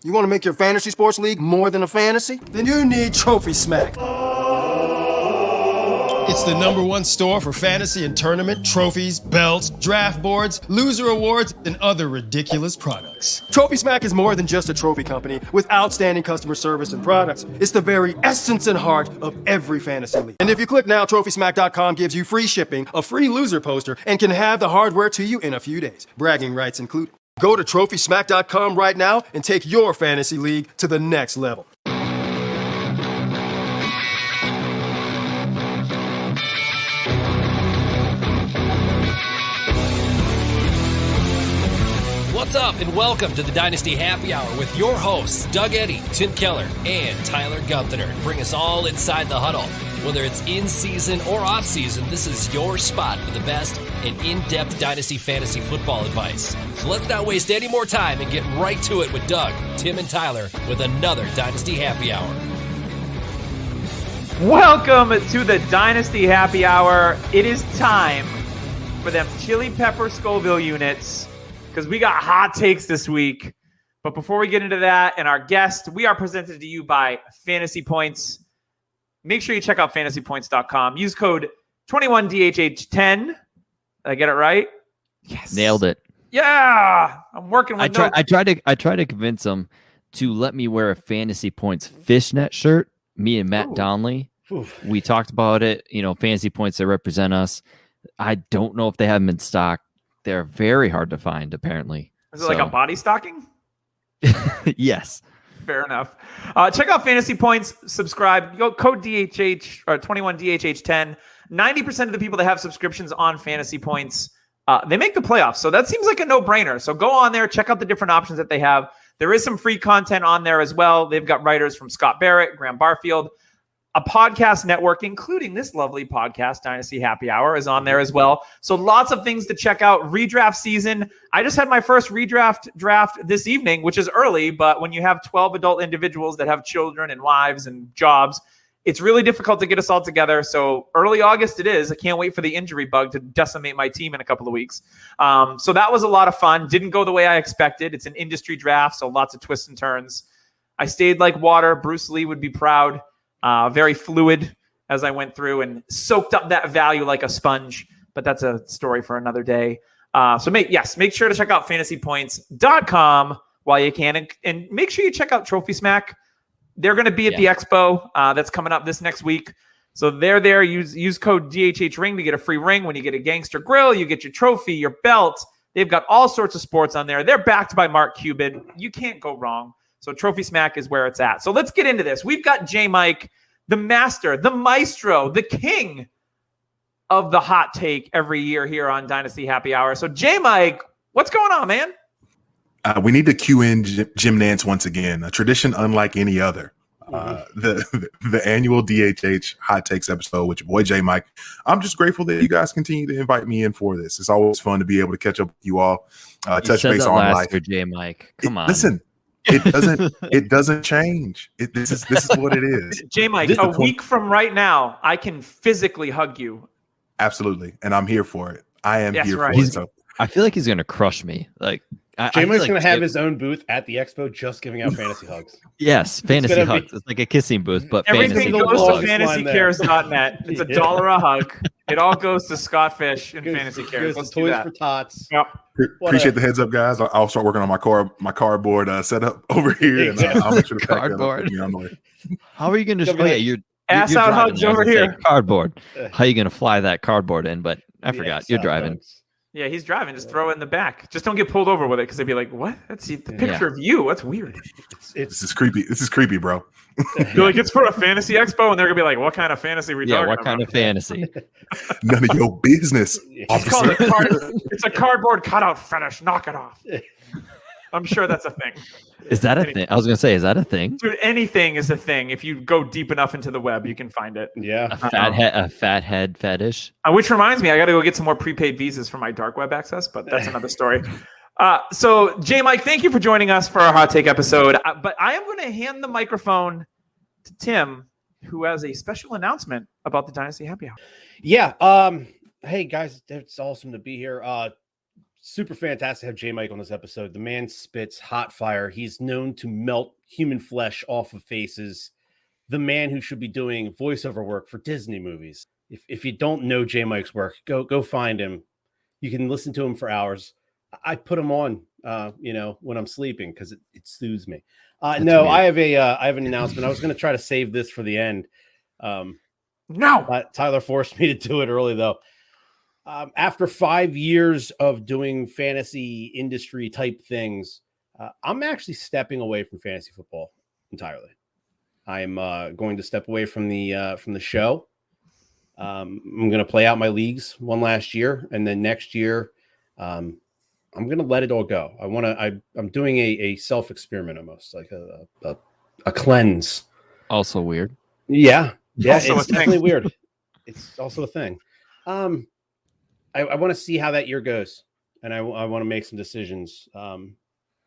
You want to make your fantasy sports league more than a fantasy? Then you need Trophy Smack. It's the #1 store for fantasy and tournament trophies, belts, draft boards, loser awards, and other ridiculous products. Trophy Smack is more than just a trophy company with outstanding customer service and products. It's the very essence and heart of every fantasy league. And if you click now, TrophySmack.com gives you free shipping, a free loser poster, and can have the hardware to you in a few days. Bragging rights included. Go to TrophySmack.com right now and take your fantasy league to the next level. What's up, and welcome to the Dynasty Happy Hour with your hosts, Doug Eddy, Tim Keller, and Tyler Gunther. Bring us all inside the huddle. Whether it's in-season or off-season, this is your spot for the best and in-depth Dynasty fantasy football advice. So let's not waste any more time and get right to it with Doug, Tim, and Tyler with another Dynasty Happy Hour. Welcome to the Dynasty Happy Hour. It is time for them chili pepper Scoville units, because we got hot takes this week. But before we get into that and our guest, we are presented to you by Fantasy Points. Make sure you check out fantasypoints.com. Use code 21DHH10. Did I get it right? Yes. Nailed it. Yeah. I'm working with I tried to convince him to let me wear a Fantasy Points fishnet shirt. Me and Matt Donnelly. Oof. We talked about it. You know, Fantasy Points that represent us. I don't know if they have them in stock. They're very hard to find, apparently. Is it like a body stocking? Yes. Fair enough. Check out Fantasy Points. Subscribe. Go code DHH or 21DHH10. 90% of the people that have subscriptions on Fantasy Points, they make the playoffs. So that seems like a no-brainer. So go on there. Check out the different options that they have. There is some free content on there as well. They've got writers from Scott Barrett, Graham Barfield. A podcast network, including this lovely podcast, Dynasty Happy Hour, is on there as well. So lots of things to check out. Redraft season. I just had my first draft this evening, which is early, but when you have 12 adult individuals that have children and wives and jobs, it's really difficult to get us all together. So early August it is. I can't wait for the injury bug to decimate my team in a couple of weeks. So that was a lot of fun. Didn't go the way I expected. It's an industry draft, so lots of twists and turns. I stayed like water. Bruce Lee would be proud. Very fluid as I went through and soaked up that value like a sponge, but that's a story for another day. So make sure to check out fantasypoints.com while you can, and make sure you check out Trophy Smack. They're going to be at the expo that's coming up this next week. So they're there. Use code DHH ring to get a free ring. When you get a gangster grill, you get your trophy, your belt. They've got all sorts of sports on there. They're backed by Mark Cuban. You can't go wrong. So Trophy Smack is where it's at. So let's get into this. We've got Jmic, the master, the maestro, the king of the hot take every year here on Dynasty Happy Hour. So Jmic, what's going on, man? We need to cue in Jim Nance once again, a tradition unlike any other. The annual DHH Hot Takes episode with your boy Jmic. I'm just grateful that you guys continue to invite me in for this. It's always fun to be able to catch up with you all, touch base on life. Jmic, come on. Listen. It doesn't change. This is what it is. Jmic, a week from right now, I can physically hug you. Absolutely, and I'm here for it. I am here for it. So I feel like he's gonna crush me. Like Jmic's gonna have his own booth at the expo, just giving out fantasy hugs. Yes, fantasy hugs. It's like a kissing booth, but everything goes to fantasycares.net. It's $1 a hug. It all goes to Scott Fish and Fantasy Cares. Let's do Toys that. for Tots. Yep. Appreciate the heads up, guys. I'll start working on my cardboard setup over here. And, I'll make sure to cardboard. How are you going to? You're ass out hugs over here. Cardboard. How are you going to fly that cardboard in? But I forgot. You're driving. Hugs. Yeah, he's driving. Just throw it in the back. Just don't get pulled over with it because they'd be like, "What? That's the picture of you. That's weird." This is creepy. This is creepy, bro. You're like, it's for a fantasy expo, and they're gonna be like, "What kind of fantasy we talking about?" Yeah, what kind of fantasy? None of your business. It's a cardboard cutout fetish. Knock it off. I'm sure that's a thing. Is that a thing? I was gonna say, is that a thing? Dude, anything is a thing. If you go deep enough into the web, you can find it. Yeah. A fat head fetish. Which reminds me, I got to go get some more prepaid visas for my dark web access, but that's another story. So, Jmic, thank you for joining us for our hot take episode. But I am going to hand the microphone to Tim, who has a special announcement about the Dynasty Happy Hour. Yeah. Hey guys, it's awesome to be here. super fantastic to have Jmic on this episode. The man spits hot fire. He's known to melt human flesh off of faces. The man who should be doing voiceover work for Disney movies. If you don't know Jmic's work, go find him. You can listen to him for hours. I put him on, when I'm sleeping because it soothes me. No, weird. I have an announcement. I was going to try to save this for the end. No, Tyler forced me to do it early though. After 5 years of doing fantasy industry type things, I'm actually stepping away from fantasy football entirely. I'm going to step away from the show. I'm going to play out my leagues one last year, and then next year, I'm going to let it all go. I'm doing a self experiment, almost like a cleanse. Also weird. Yeah, Also it's definitely weird. It's also a thing. I want to see how that year goes, and I want to make some decisions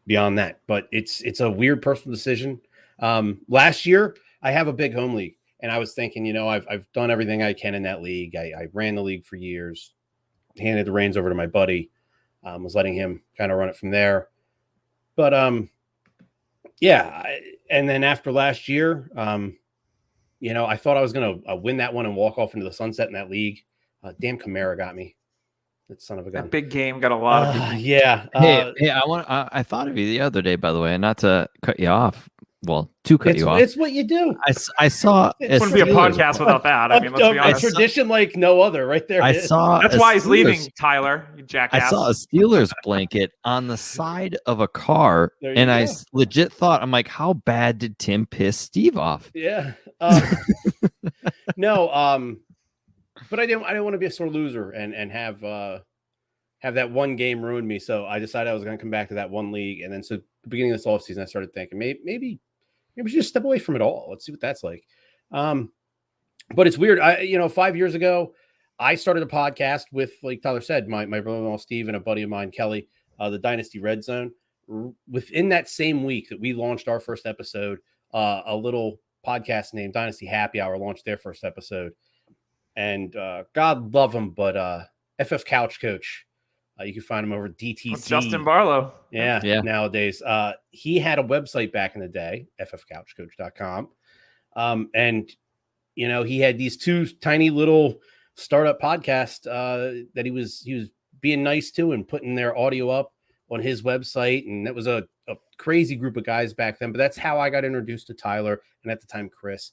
beyond that. But it's a weird personal decision. Last year, I have a big home league, and I was thinking, I've done everything I can in that league. I ran the league for years, handed the reins over to my buddy, was letting him kind of run it from there. But and then after last year, I thought I was going to win that one and walk off into the sunset in that league. Damn Kamara got me. That son of a gun. that big game got a lot of people. Yeah. Hey, I thought of you the other day, by the way, and not to cut you off. Well, to cut you off. It's what you do. I saw. It Wouldn't be a podcast without that. I mean, let's be A honest. tradition like no other, right there. I saw. That's a why he's Steelers- leaving, Tyler. You I jackass. saw a Steelers blanket on the side of a car, There you and I go. legit thought, I'm like, how bad did Tim piss Steve off? Yeah. No. But I didn't want to be a sore loser and have that one game ruin me. So I decided I was going to come back to that one league, and then so the beginning of this offseason, I started thinking maybe we should just step away from it all. Let's see what that's like. But it's weird. 5 years ago, I started a podcast with, like Tyler said, my brother-in-law Steve and a buddy of mine, Kelly, the Dynasty Red Zone. Within that same week that we launched our first episode, a little podcast named Dynasty Happy Hour launched their first episode. And God love him, but FF Couch Coach, you can find him over at DTC. Justin Barlow. Yeah. Nowadays. He had a website back in the day, ffcouchcoach.com. And, he had these two tiny little startup podcasts that he was being nice to and putting their audio up on his website. And that was a crazy group of guys back then. But that's how I got introduced to Tyler, and at the time, Chris.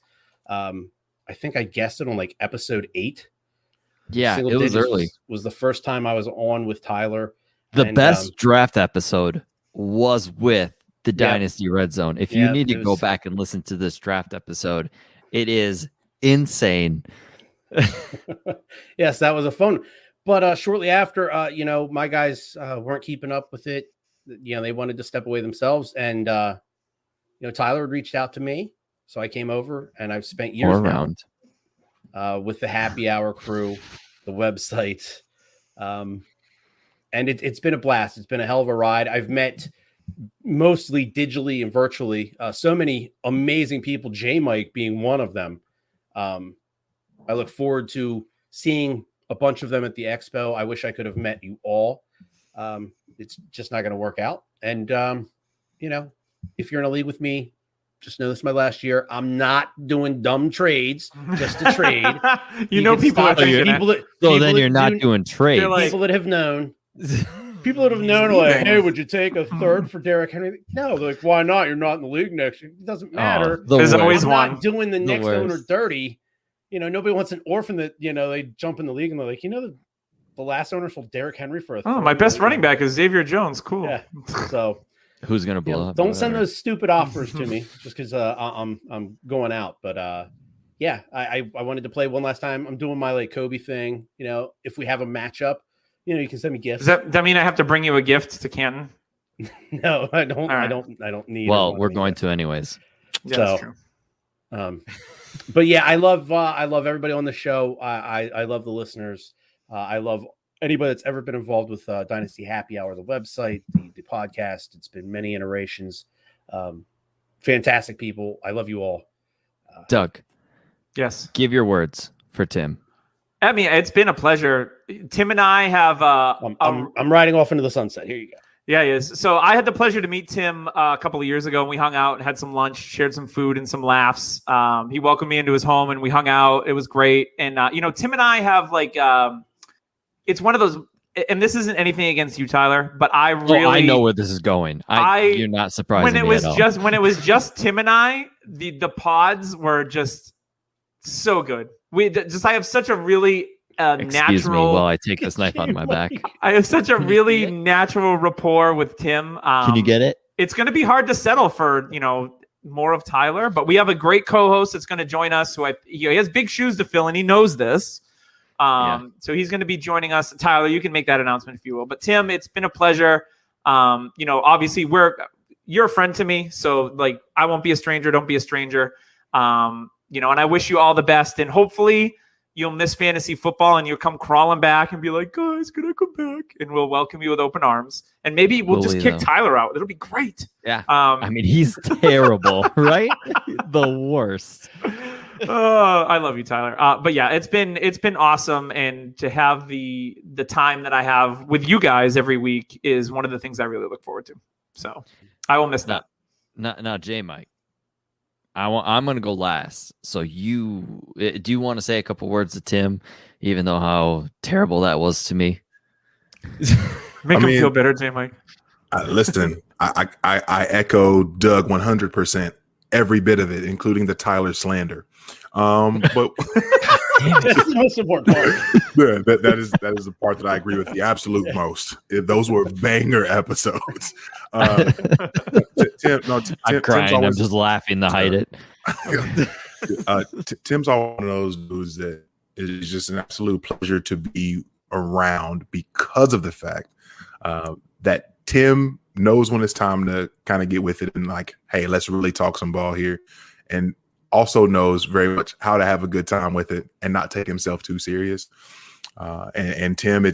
I think I guessed it on like episode 8. Yeah, Single it was digits early. Was the first time I was on with Tyler. The And, best draft episode was with the Yeah. Dynasty Red Zone. If Yeah, you need to it go was- back and listen to this draft episode, it is insane. Yes, that was a fun. But shortly after, my guys weren't keeping up with it. They wanted to step away themselves, and Tyler had reached out to me, so I came over, and I've spent years Or now, around. with the Happy Hour crew, the website, and it's been a blast. It's been a hell of a ride. I've met mostly digitally and virtually so many amazing people. Jmic being one of them. I look forward to seeing a bunch of them at the expo. I wish I could have met you all. It's just not going to work out. And, if you're in a league with me, just know this is my last year. I'm not doing dumb trades just to trade. People can are stop thinking people that. that, So people then that you're not do- doing trades. They're like- people that have known. People that have known are like, hey, would you take a third for Derrick Henry? No, they're like, why not? You're not in the league next year. It doesn't matter. the There's worst. always I'm one. not doing the next worst. owner dirty. Nobody wants an orphan that, they jump in the league and they're like, the last owner sold Derrick Henry for a Oh, third. my best running back is Xavier Jones. Cool. Yeah. So Who's gonna blow up? don't send Whatever. those stupid offers to me just because I'm going out. But I wanted to play one last time. I'm doing my like Kobe thing. If we have a matchup, you can send me gifts. Does that mean I have to bring you a gift to Canton? No, I don't. All I right. don't need. Well, we're going to anyways. Yeah, So- that's true. But yeah, I love everybody on the show. I love the listeners. I love anybody that's ever been involved with Dynasty Happy Hour, the website, the podcast. It's been many iterations. Fantastic people. I love you all. Doug, Yes. give your words for Tim. I mean, it's been a pleasure. Tim and I have I'm riding off into the sunset. Here you go. Yeah, he is. So I had the pleasure to meet Tim a couple of years ago, and we hung out and had some lunch, shared some food and some laughs. He welcomed me into his home, and we hung out. It was great. And Tim and I have it's one of those. And this isn't anything against you, Tyler, but I know where this is going. You're not surprised when it was at all. when it was just Tim and I. The pods were just so good. I have such a really Excuse natural. me while I take this knife out of my back. I have such a really natural rapport with Tim. Can you get it? It's going to be hard to settle for more of Tyler, but we have a great co-host that's going to join us. He has big shoes to fill, and he knows this. So he's going to be joining us. Tyler, you can make that announcement if you will. But Tim, it's been a pleasure. Obviously you're a friend to me, so I won't be a stranger. Don't be a stranger. And I wish you all the best, and hopefully you'll miss fantasy football and you'll come crawling back and be like, guys, can I come back? And we'll welcome you with open arms. And maybe we'll just kick Tyler out. It'll be great. Yeah. I mean, he's terrible, right? The worst. I love you, Tyler. But yeah, it's been awesome. And to have the time that I have with you guys every week is one of the things I really look forward to. So I will miss that. Now, Jmic, I'm going to go last. So do you want to say a couple words to Tim, even though how terrible that was to me? Make him feel better, Jmic. Listen, I echo Doug 100%, every bit of it, including the Tyler slander. But That's the most important part. Yeah, that is the part that I agree with the absolute most. Those were banger episodes. I'm crying. I'm just laughing to hide it. Tim's all one of those dudes that is just an absolute pleasure to be around because of the fact that Tim knows when it's time to kind of get with it and hey, let's really talk some ball here, and also knows very much how to have a good time with it and not take himself too serious. And Tim,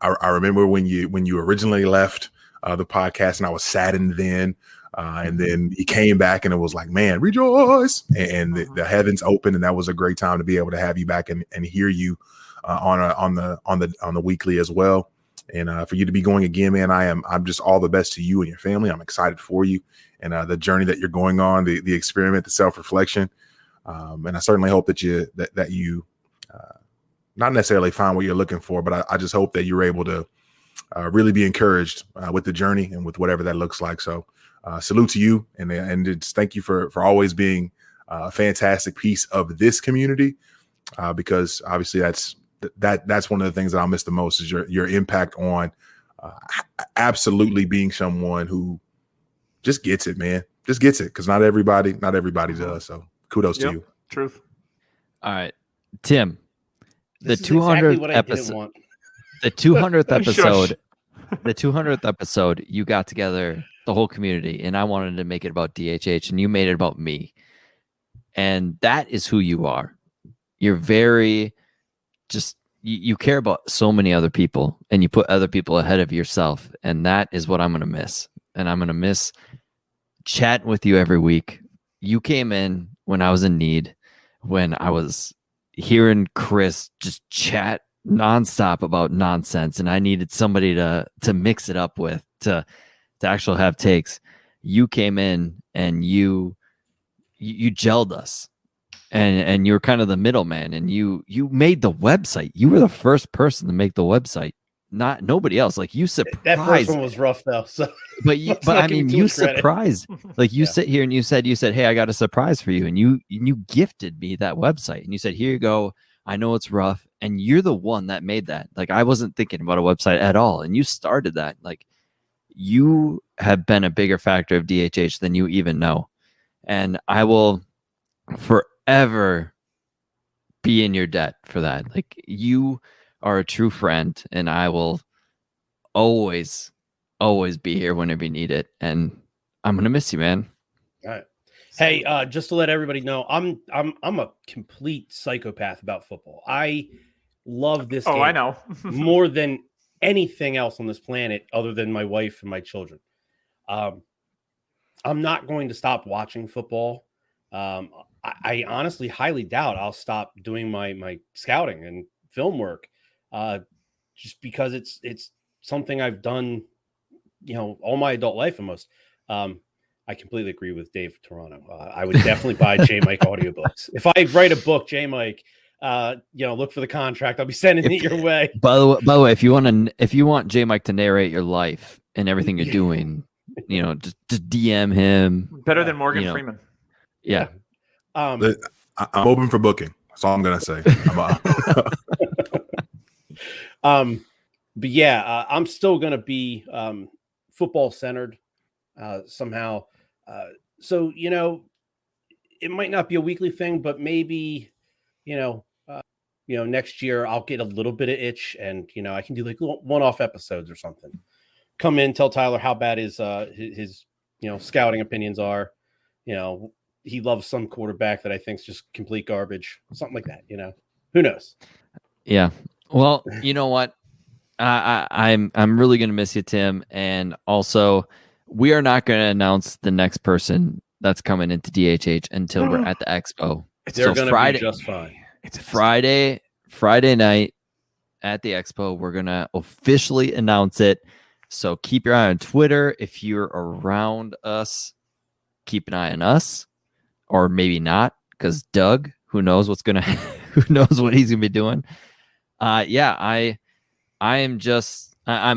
I remember when you originally left the podcast, and I was saddened then. And then he came back, and it was like, man, rejoice! And the heavens opened, and that was a great time to be able to have you back and hear you on the weekly as well. And for you to be going again, man, I'm just all the best to you and your family. I'm excited for you and the journey that you're going on, the experiment, the self-reflection. And I certainly hope that you not necessarily find what you're looking for, but I just hope that you're able to really be encouraged with the journey and with whatever that looks like. So salute to you, and just thank you for always being a fantastic piece of this community, because obviously that's one of the things that I'll miss the most is your impact on absolutely being someone who just gets it, man. Just gets it, because not everybody does. So kudos to you. Truth. All right, Tim. This The is 200th exactly what I didn't episode. want. The 200th episode. Shush. The 200th episode. You got together the whole community, and I wanted to make it about DHH, and you made it about me. And that is who you are. You're very just. You care about so many other people, and you put other people ahead of yourself. And that is what I'm going to miss. And I'm going to miss chatting with you every week. You came in when I was in need, when I was hearing Chris just chat nonstop about nonsense, and I needed somebody to mix it up with, to actually have takes. You came in and you gelled us. And you're kind of the middleman, and you made the website. You were the first person to make the website, not nobody else. Like, you surprised. That first one was rough though. So, but I mean, you surprised. Like, you Yeah. sit here and you said, hey, I got a surprise for you, and you gifted me that website, and you said, here you go. I know it's rough, and you're the one that made that. Like, I wasn't thinking about a website at all, and you started that. Like, you have been a bigger factor of DHH than you even know, and I will forever be in your debt for that. Like, you are a true friend, and I will always be here whenever you need it. And I'm gonna miss you, man. All right. Hey, just to let everybody know, I'm a complete psychopath about football. I love this game I know. more than anything else on this planet, other than my wife and my children. I'm not going to stop watching football. I honestly highly doubt I'll stop doing my scouting and film work, just because it's something I've done, all my adult life almost. I completely agree with Dave Toronto. I would definitely buy Jmic audiobooks. If I write a book, Jmic, look for the contract. I'll be sending it your way. By the way, if you want Jmic to narrate your life and everything you're doing, just DM him. Better than Morgan Freeman. Yeah. I'm open for booking. That's all I'm gonna say. But yeah, I'm still gonna be football centered somehow. So it might not be a weekly thing, but maybe next year I'll get a little bit of itch, and I can do like one-off episodes or something. Come in, tell Tyler how bad his scouting opinions are. He loves some quarterback that I think is just complete garbage, something like that. Who knows? Yeah. Well, you know what? I'm really gonna miss you, Tim, and also we are not going to announce the next person that's coming into DHH until we're at the expo. They're going to be just fine. It's Friday night at the expo. We're going to officially announce it. So keep your eye on Twitter. If you're around us, keep an eye on us, or maybe not, because Doug, who knows what he's going to be doing. I'm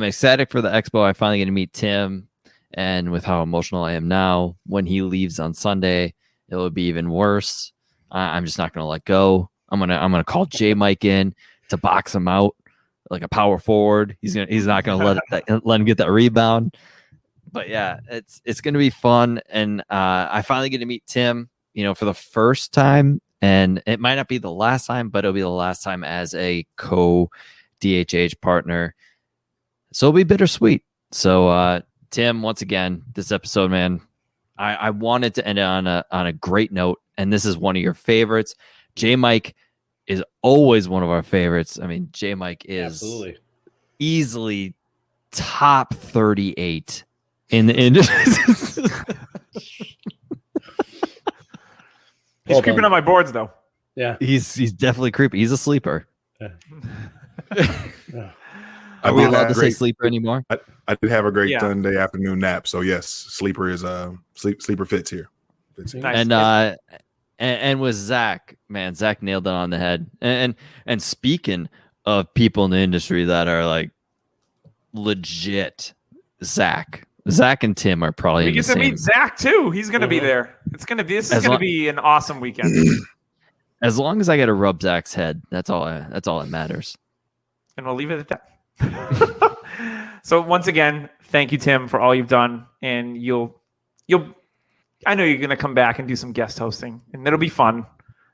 ecstatic for the expo. I finally get to meet Tim. And with how emotional I am now, when he leaves on Sunday, it will be even worse. I'm just not going to let go. I'm gonna call Jmic in to box him out like a power forward. He's not gonna let him get that rebound. But yeah, it's gonna be fun. And I finally get to meet Tim, for the first time, and it might not be the last time, but it'll be the last time as a co-DHH partner. So it'll be bittersweet. So Tim, once again, this episode, man, I wanted to end it on a great note, and this is one of your favorites. Jmic is always one of our favorites. I mean, Jmic is absolutely easily top 38 in the industry. He's creeping on my boards, though. Yeah, he's definitely creepy. He's a sleeper. Yeah. Are we allowed to say sleeper anymore? I did have a great Sunday afternoon nap, so yes, sleeper is sleeper fits here. Nice. And with Zach, man, Zach nailed it on the head. And speaking of people in the industry that are like legit, Zach and Tim are probably. We get to meet Zach too. He's going to be there. This is going to be an awesome weekend. As long as I get to rub Zach's head, that's all that matters. And we'll leave it at that. So once again, thank you, Tim, for all you've done. And I know you're going to come back and do some guest hosting, and it'll be fun.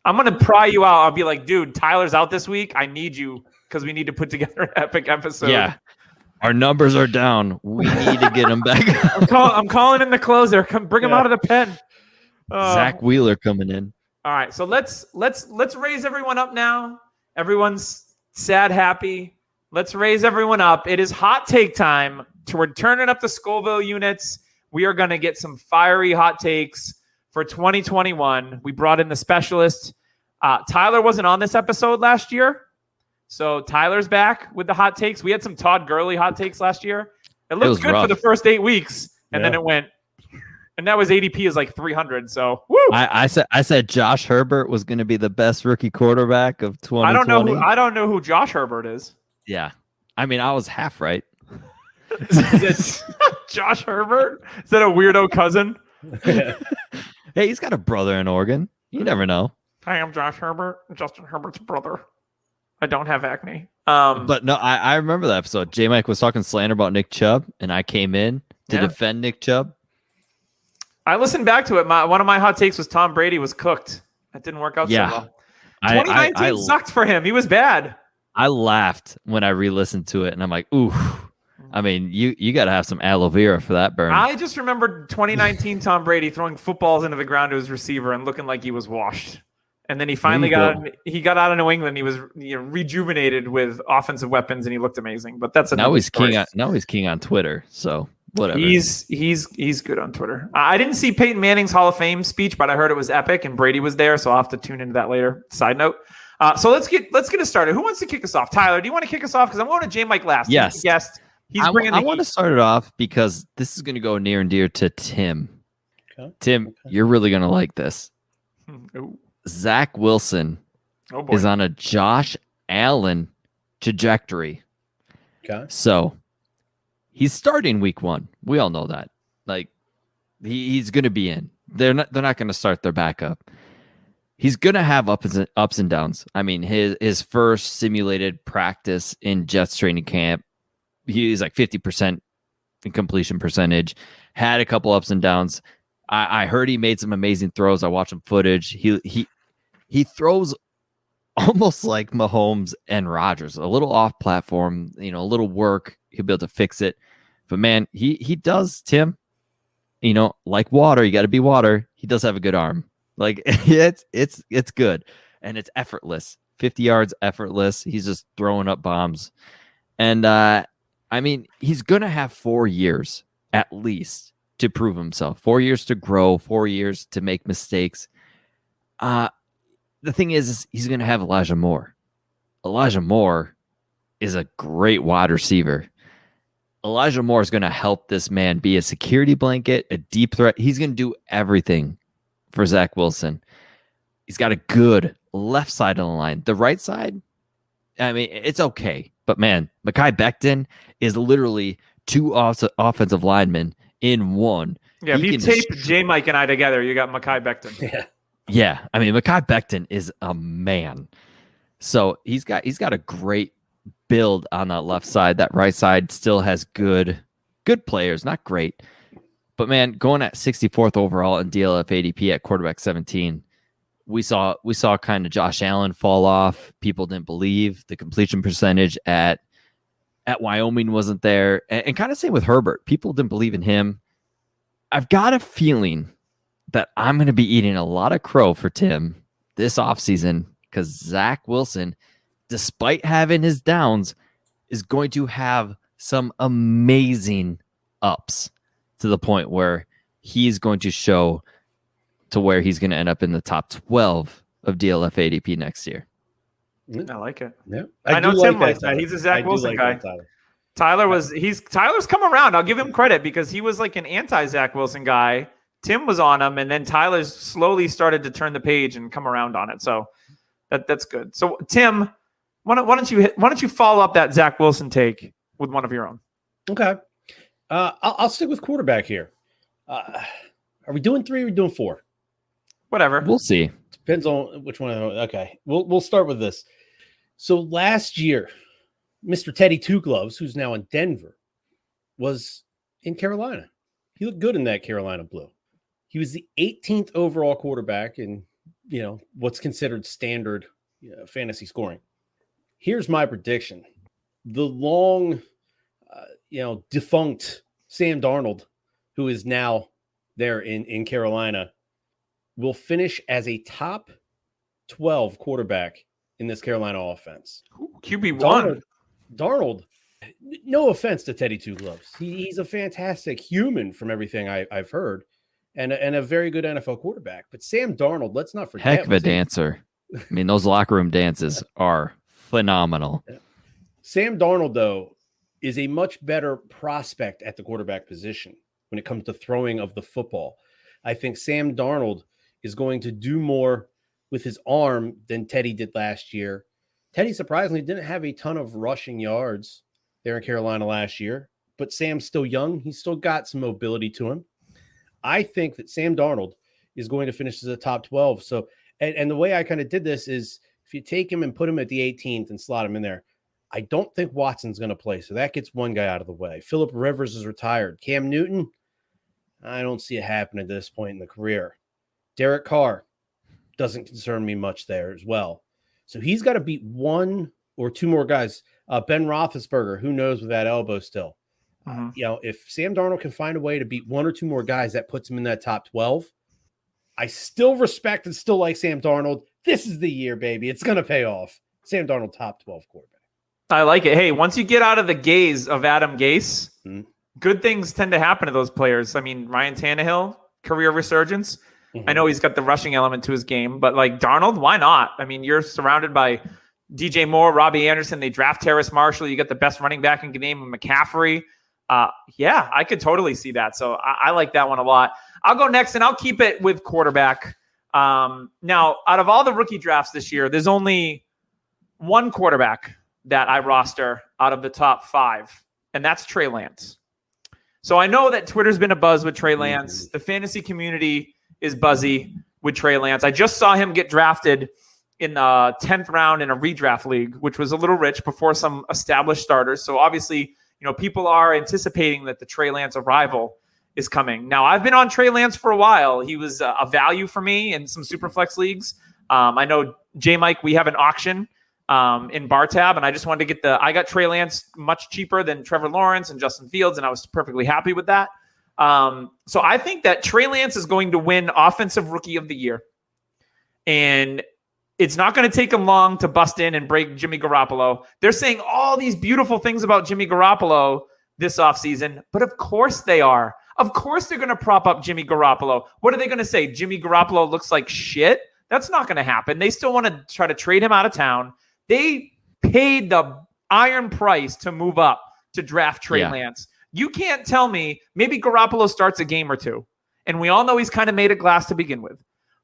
I'm going to pry you out. I'll be like, dude, Tyler's out this week. I need you because we need to put together an epic episode. Yeah. Our numbers are down. We need to get him back. I'm calling in the closer. Come bring him out of the pen. Zach Wheeler coming in. All right. So let's raise everyone up now. Everyone's sad, happy. Let's raise everyone up. It is hot take time. We're turning up the Scoville units. We are going to get some fiery hot takes for 2021. We brought in the specialist. Tyler wasn't on this episode last year, so Tyler's back with the hot takes. We had some Todd Gurley hot takes last year. It looked good for the first 8 weeks, and then it went. And that was ADP is like 300. So woo! I said Josh Herbert was going to be the best rookie quarterback of 2020. I don't know who Josh Herbert is. Yeah, I mean I was half right. Is it Josh Herbert? Is that a weirdo cousin? Hey, he's got a brother in Oregon. You never know. Hi, I'm Josh Herbert, Justin Herbert's brother. I don't have acne. But no, I remember that episode. Jmic was talking slander about Nick Chubb, and I came in to defend Nick Chubb. I listened back to it. One of my hot takes was Tom Brady was cooked. That didn't work out so well. 2019 sucked for him. He was bad. I laughed when I re-listened to it, and I'm like, ooh. I mean, you got to have some aloe vera for that burn. I just remember 2019 Tom Brady throwing footballs into the ground to his receiver and looking like he was washed. And then he finally got out of New England. He was rejuvenated with offensive weapons, and he looked amazing. But that's now he's king on Twitter. So whatever. He's good on Twitter. I didn't see Peyton Manning's Hall of Fame speech, but I heard it was epic, and Brady was there. So I'll have to tune into that later. Side note. So let's get it started. Who wants to kick us off? Tyler, do you want to kick us off? Because I'm going to Jmic last. Yes. He's the guest. He's I bringing want to start it off because this is going to go near and dear to Tim. Okay. Tim, you're really going to like this. Ooh. Zach Wilson is on a Josh Allen trajectory. Okay. So he's starting week 1. We all know that. Like he's going to be in. They're not going to start their backup. He's going to have ups and downs. I mean, his first simulated practice in Jets training camp, he's like 50% in completion percentage, had a couple ups and downs. I heard he made some amazing throws. I watched some footage. He throws almost like Mahomes and Rodgers, a little off platform, a little work. He'll be able to fix it. But man, he does, Tim, like water, you got to be water. He does have a good arm. Like it's good and it's effortless. 50 yards effortless. He's just throwing up bombs. And I mean, he's going to have 4 years at least to prove himself. 4 years to grow, 4 years to make mistakes. The thing is he's going to have Elijah Moore. Elijah Moore is a great wide receiver. Elijah Moore is going to help this man be a security blanket, a deep threat. He's going to do everything for Zach Wilson. He's got a good left side of the line. The right side, I mean, it's okay. But man, Mekhi Becton is literally 2 offensive linemen in one. Yeah, if you tape Jmic and I together, you got Mekhi Becton. Yeah. I mean, Mekhi Becton is a man. So he's got a great build on that left side. That right side still has good players, not great. But man, going at 64th overall in DLF ADP at quarterback 17, we saw kind of Josh Allen fall off. People didn't believe the completion percentage at Wyoming wasn't there, and kind of same with Herbert. People didn't believe in him. I've got a feeling that I'm going to be eating a lot of crow for Tim this offseason because Zach Wilson, despite having his downs, is going to have some amazing ups to the point where he's going to show to where he's going to end up in the top 12 of DLF ADP next year. I like it. Yeah, I know Tim likes that. He's a Zach Wilson guy. Tyler's come around. I'll give him credit because he was like an anti-Zach Wilson guy. Tim was on him, and then Tyler's slowly started to turn the page and come around on it. So that's good. So Tim, why don't you follow up that Zach Wilson take with one of your own? Okay. I'll stick with quarterback here. Are we doing 3 or are we doing 4? Whatever. We'll see. Depends on which one. Okay. We'll start with this. So last year, Mr. Teddy Two Gloves, who's now in Denver, was in Carolina. He looked good in that Carolina blue. He was the 18th overall quarterback in, what's considered standard fantasy scoring. Here's my prediction. The long, defunct Sam Darnold, who is now there in Carolina, will finish as a top 12 quarterback in this Carolina offense. QB1. Darnold, no offense to Teddy Two Gloves. He's a fantastic human from everything I've heard and a very good NFL quarterback. But Sam Darnold, let's not forget. Heck of a dancer. I mean, those locker room dances are phenomenal. Sam Darnold, though, is a much better prospect at the quarterback position when it comes to throwing of the football. I think Sam Darnold is going to do more with his arm than Teddy did last year. Teddy surprisingly didn't have a ton of rushing yards there in Carolina last year, but Sam's still young. He's still got some mobility to him. I think that Sam Darnold is going to finish as a top 12. So, and the way I kind of did this is if you take him and put him at the 18th and slot him in there, I don't think Watson's going to play. So that gets one guy out of the way. Phillip Rivers is retired. Cam Newton, I don't see it happen at this point in the career. Derek Carr doesn't concern me much there as well. So he's got to beat 1 or 2 more guys. Ben Roethlisberger, who knows with that elbow still. If Sam Darnold can find a way to beat 1 or 2 more guys, that puts him in that top 12. I still respect and still like Sam Darnold. This is the year, baby. It's going to pay off. Sam Darnold, top 12 quarterback. I like it. Hey, once you get out of the gaze of Adam Gase, good things tend to happen to those players. I mean, Ryan Tannehill, career resurgence. I know he's got the rushing element to his game, but like Darnold, why not? I mean, you're surrounded by DJ Moore, Robbie Anderson. They draft Terrace Marshall. You get the best running back in the game, McCaffrey. Yeah, I could totally see that. So I like that one a lot. I'll go next, and I'll keep it with quarterback. Now, out of all the rookie drafts this year, there's only one quarterback that I roster out of the top 5, and that's Trey Lance. So I know that Twitter's been a buzz with Trey Lance. The fantasy community is buzzy with Trey Lance. I just saw him get drafted in the 10th round in a redraft league, which was a little rich before some established starters. So obviously, people are anticipating that the Trey Lance arrival is coming. Now, I've been on Trey Lance for a while. He was a value for me in some Superflex leagues. I know, Jmic, we have an auction in Bar Tab, and I just wanted to get I got Trey Lance much cheaper than Trevor Lawrence and Justin Fields, and I was perfectly happy with that. So I think that Trey Lance is going to win Offensive Rookie of the Year. And it's not going to take him long to bust in and break Jimmy Garoppolo. They're saying all these beautiful things about Jimmy Garoppolo this offseason, but of course they are. Of course they're going to prop up Jimmy Garoppolo. What are they going to say? Jimmy Garoppolo looks like shit? That's not going to happen. They still want to try to trade him out of town. They paid the iron price to move up to draft Trey Lance. You can't tell me maybe Garoppolo starts a game or two, and we all know he's kind of made of glass to begin with.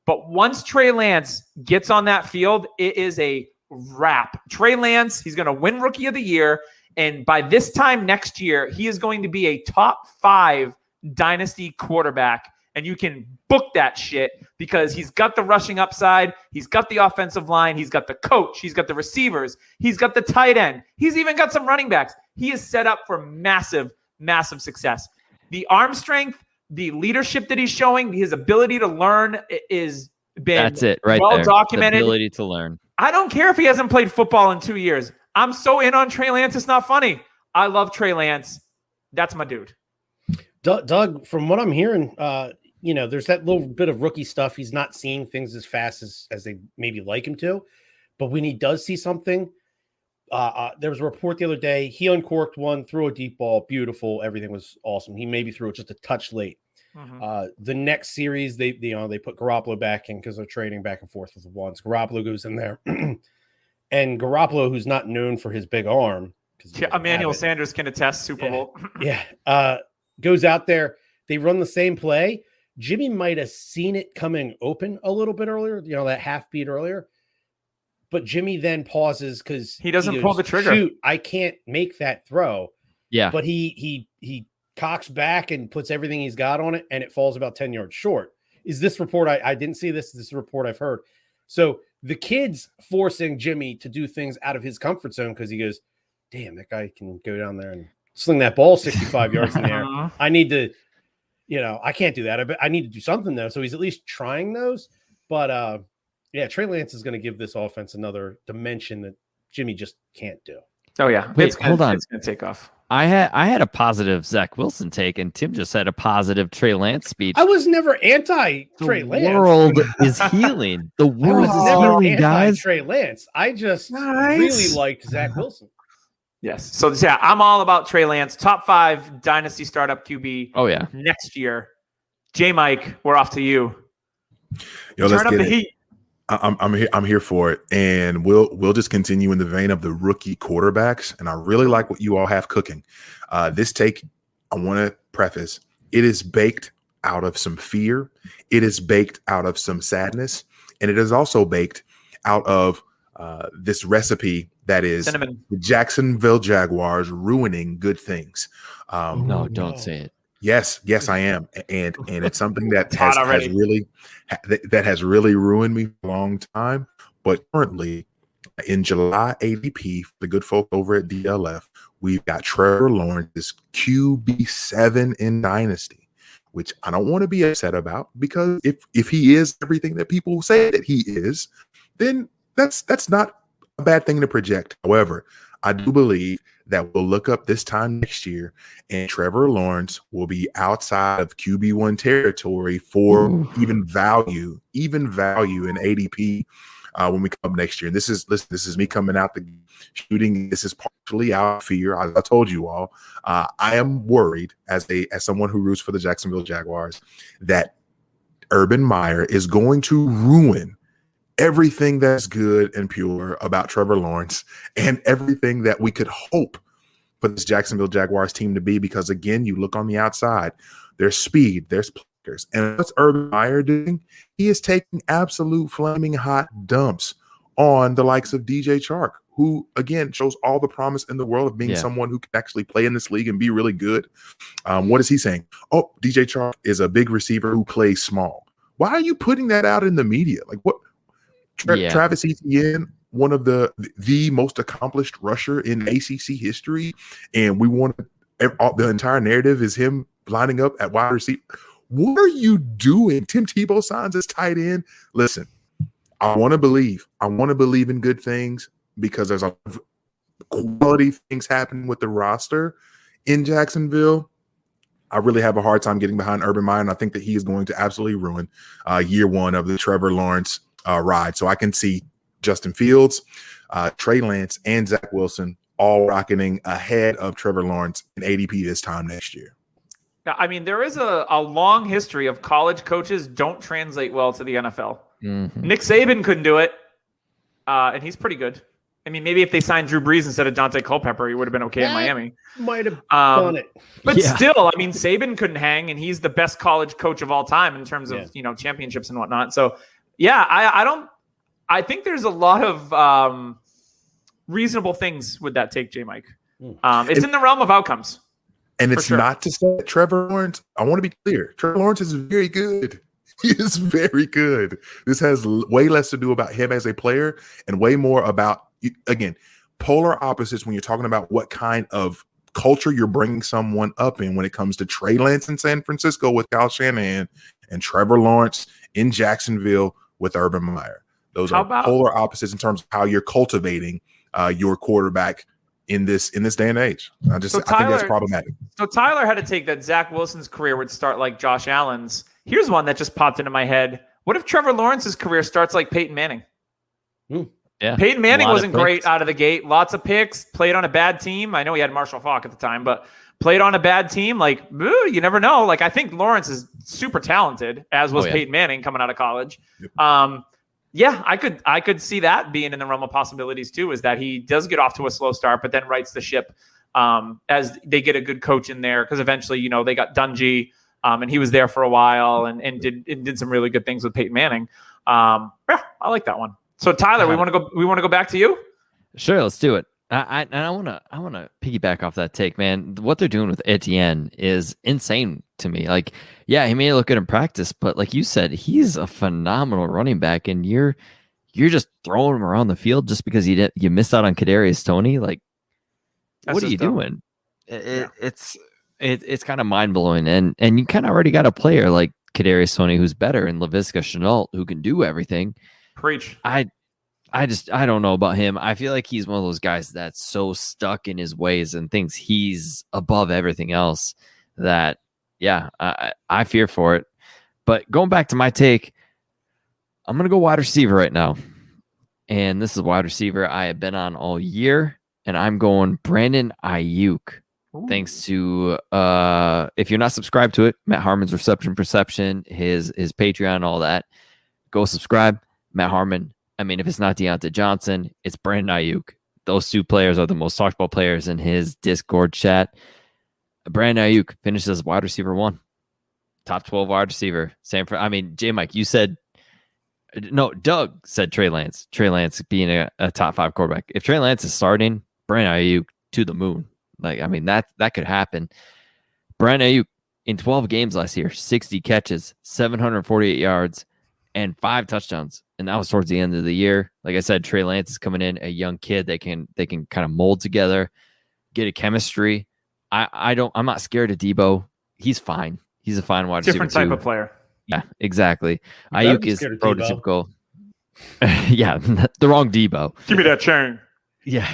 But once Trey Lance gets on that field, it is a wrap. Trey Lance, he's going to win Rookie of the Year. And by this time next year, he is going to be a top 5 dynasty quarterback. And you can book that shit because he's got the rushing upside. He's got the offensive line. He's got the coach. He's got the receivers. He's got the tight end. He's even got some running backs. He is set up for massive, massive success. The arm strength, the leadership that he's showing, his ability to learn is That's it right well there. documented. The ability to learn. I don't care if he hasn't played football in 2 years. I'm so in on Trey Lance. It's not funny. I love Trey Lance. That's my dude. Doug, from what I'm hearing, there's that little bit of rookie stuff. He's not seeing things as fast as they maybe like him to. But when he does see something, there was a report the other day. He uncorked one, threw a deep ball. Beautiful. Everything was awesome. He maybe threw it just a touch late. The next series, they put Garoppolo back in because they're trading back and forth with the ones. Garoppolo goes in there. And Garoppolo, who's not known for his big arm. Emmanuel Sanders can attest Super Bowl. Goes out there. They run the same play. Jimmy might have seen it coming open a little bit earlier, that half beat earlier. But Jimmy then pauses because he doesn't pull the trigger. Shoot, I can't make that throw. Yeah. But he cocks back and puts everything he's got on it, and it falls about 10 yards short. Is this report? I didn't see this. This is a report I've heard. So the kid's forcing Jimmy to do things out of his comfort zone because he goes, damn, that guy can go down there and sling that ball 65 yards in the air. I need to, I can't do that. I need to do something though. So he's at least trying those. But Trey Lance is going to give this offense another dimension that Jimmy just can't do. Oh yeah. Hold on. It's going to take off. I had a positive Zach Wilson take, and Tim just had a positive Trey Lance speech. I was never anti-Trey Lance. The world is healing. The world is healing, guys. Trey Lance. I just really liked Zach Wilson. Yes. So I'm all about Trey Lance. Top 5 dynasty startup QB. Oh yeah. Next year. Jmic, we're off to you. Turn up the heat. I'm here for it, and we'll just continue in the vein of the rookie quarterbacks. And I really like what you all have cooking. This take, I want to preface, it is baked out of some fear, it is baked out of some sadness, and it is also baked out of this recipe that is Cinnamon. The Jacksonville Jaguars ruining good things. No, don't say it. Yes, I am, and it's something that has really ruined me for a long time. But currently, in July ADP, the good folk over at DLF, we've got Trevor Lawrence, QB7 in Dynasty, which I don't want to be upset about because if he is everything that people say that he is, then that's not a bad thing to project. However, I do believe that we'll look up this time next year and Trevor Lawrence will be outside of QB1 territory for even value in ADP when we come next year. And this is me coming out the shooting. This is partially out of fear. I told you all, I am worried as someone who roots for the Jacksonville Jaguars that Urban Meyer is going to ruin everything that's good and pure about Trevor Lawrence and everything that we could hope for this Jacksonville Jaguars team to be, because again, you look on the outside, there's speed, there's players. And what's Urban Meyer doing? He is taking absolute flaming hot dumps on the likes of DJ Chark, who again shows all the promise in the world of being someone who can actually play in this league and be really good. What is he saying? Oh, DJ Chark is a big receiver who plays small. Why are you putting that out in the media? Like what? Travis Etienne, one of the most accomplished rusher in ACC history, and we want the entire narrative is him lining up at wide receiver. What are you doing? Tim Tebow signs as tight end. Listen, I want to believe in good things because there's a lot of quality things happening with the roster in Jacksonville. I really have a hard time getting behind Urban Meyer, and I think that he is going to absolutely ruin year one of the Trevor Lawrence ride. So I can see Justin Fields, Trey Lance, and Zach Wilson all rocketing ahead of Trevor Lawrence in ADP this time next year. I mean, there is a long history of college coaches don't translate well to the NFL. Mm-hmm. Nick Saban couldn't do it, and he's pretty good. I mean, maybe if they signed Drew Brees instead of Dante Culpepper, he would have been okay in Miami. Might have done it. But still, I mean, Saban couldn't hang, and he's the best college coach of all time in terms of championships and whatnot. So, I think there's a lot of reasonable things with that take, Jmic. It's in the realm of outcomes. And it's not to say that Trevor Lawrence, I want to be clear, Trevor Lawrence is very good. He is very good. This has way less to do about him as a player and way more about, again, polar opposites when you're talking about what kind of culture you're bringing someone up in when it comes to Trey Lance in San Francisco with Kyle Shanahan and Trevor Lawrence in Jacksonville with Urban Meyer. Those are polar opposites in terms of how you're cultivating your quarterback in this day and age. I think that's problematic. So Tyler had to take that Zach Wilson's career would start like Josh Allen's. Here's one that just popped into my head. What if Trevor Lawrence's career starts like Peyton Manning? Yeah. Peyton Manning wasn't great out of the gate. Lots of picks, played on a bad team. I know he had Marshall Faulk at the time, but played on a bad team. Like, you never know. Like, I think Lawrence is super talented, as was Peyton Manning coming out of college. Yep. I could see that being in the realm of possibilities too, is that he does get off to a slow start, but then rights the ship as they get a good coach in there. Because eventually, they got Dungy, and he was there for a while and did some really good things with Peyton Manning. I like that one. So Tyler, we want to go back to you. Sure, let's do it. I want to piggyback off that take, man. What they're doing with Etienne is insane to me. Like, yeah, he may look good in practice, but like you said, he's a phenomenal running back, and you're just throwing him around the field just because you missed out on Kadarius Toney. Like, what are you doing? It's kind of mind blowing, and you kind of already got a player like Kadarius Toney who's better, and Laviska Shenault who can do everything. Preach. I don't know about him. I feel like he's one of those guys that's so stuck in his ways and thinks he's above everything else that, I fear for it. But going back to my take, I'm going to go wide receiver right now. And this is a wide receiver I have been on all year. And I'm going Brandon Ayuk. Ooh. Thanks to, if you're not subscribed to it, Matt Harmon's Reception Perception, his Patreon, all that, go subscribe. Matt Harmon. I mean, if it's not Deontay Johnson, it's Brandon Ayuk. Those two players are the most talked about players in his Discord chat. Brandon Ayuk finishes wide receiver 1. Top 12 wide receiver. Jmic, you said, no, Doug said Trey Lance. Trey Lance being a top 5 quarterback. If Trey Lance is starting, Brandon Ayuk to the moon. Like, I mean, that could happen. Brandon Ayuk in 12 games last year, 60 catches, 748 yards, and 5 touchdowns. And that was towards the end of the year. Like I said, Trey Lance is coming in, a young kid. They can kind of mold together, get a chemistry. I'm not scared of Debo. He's fine. He's a fine wide receiver. Different type of player. Yeah, exactly. Ayuk is prototypical. Yeah, the wrong Debo. Give me that chain. Yeah.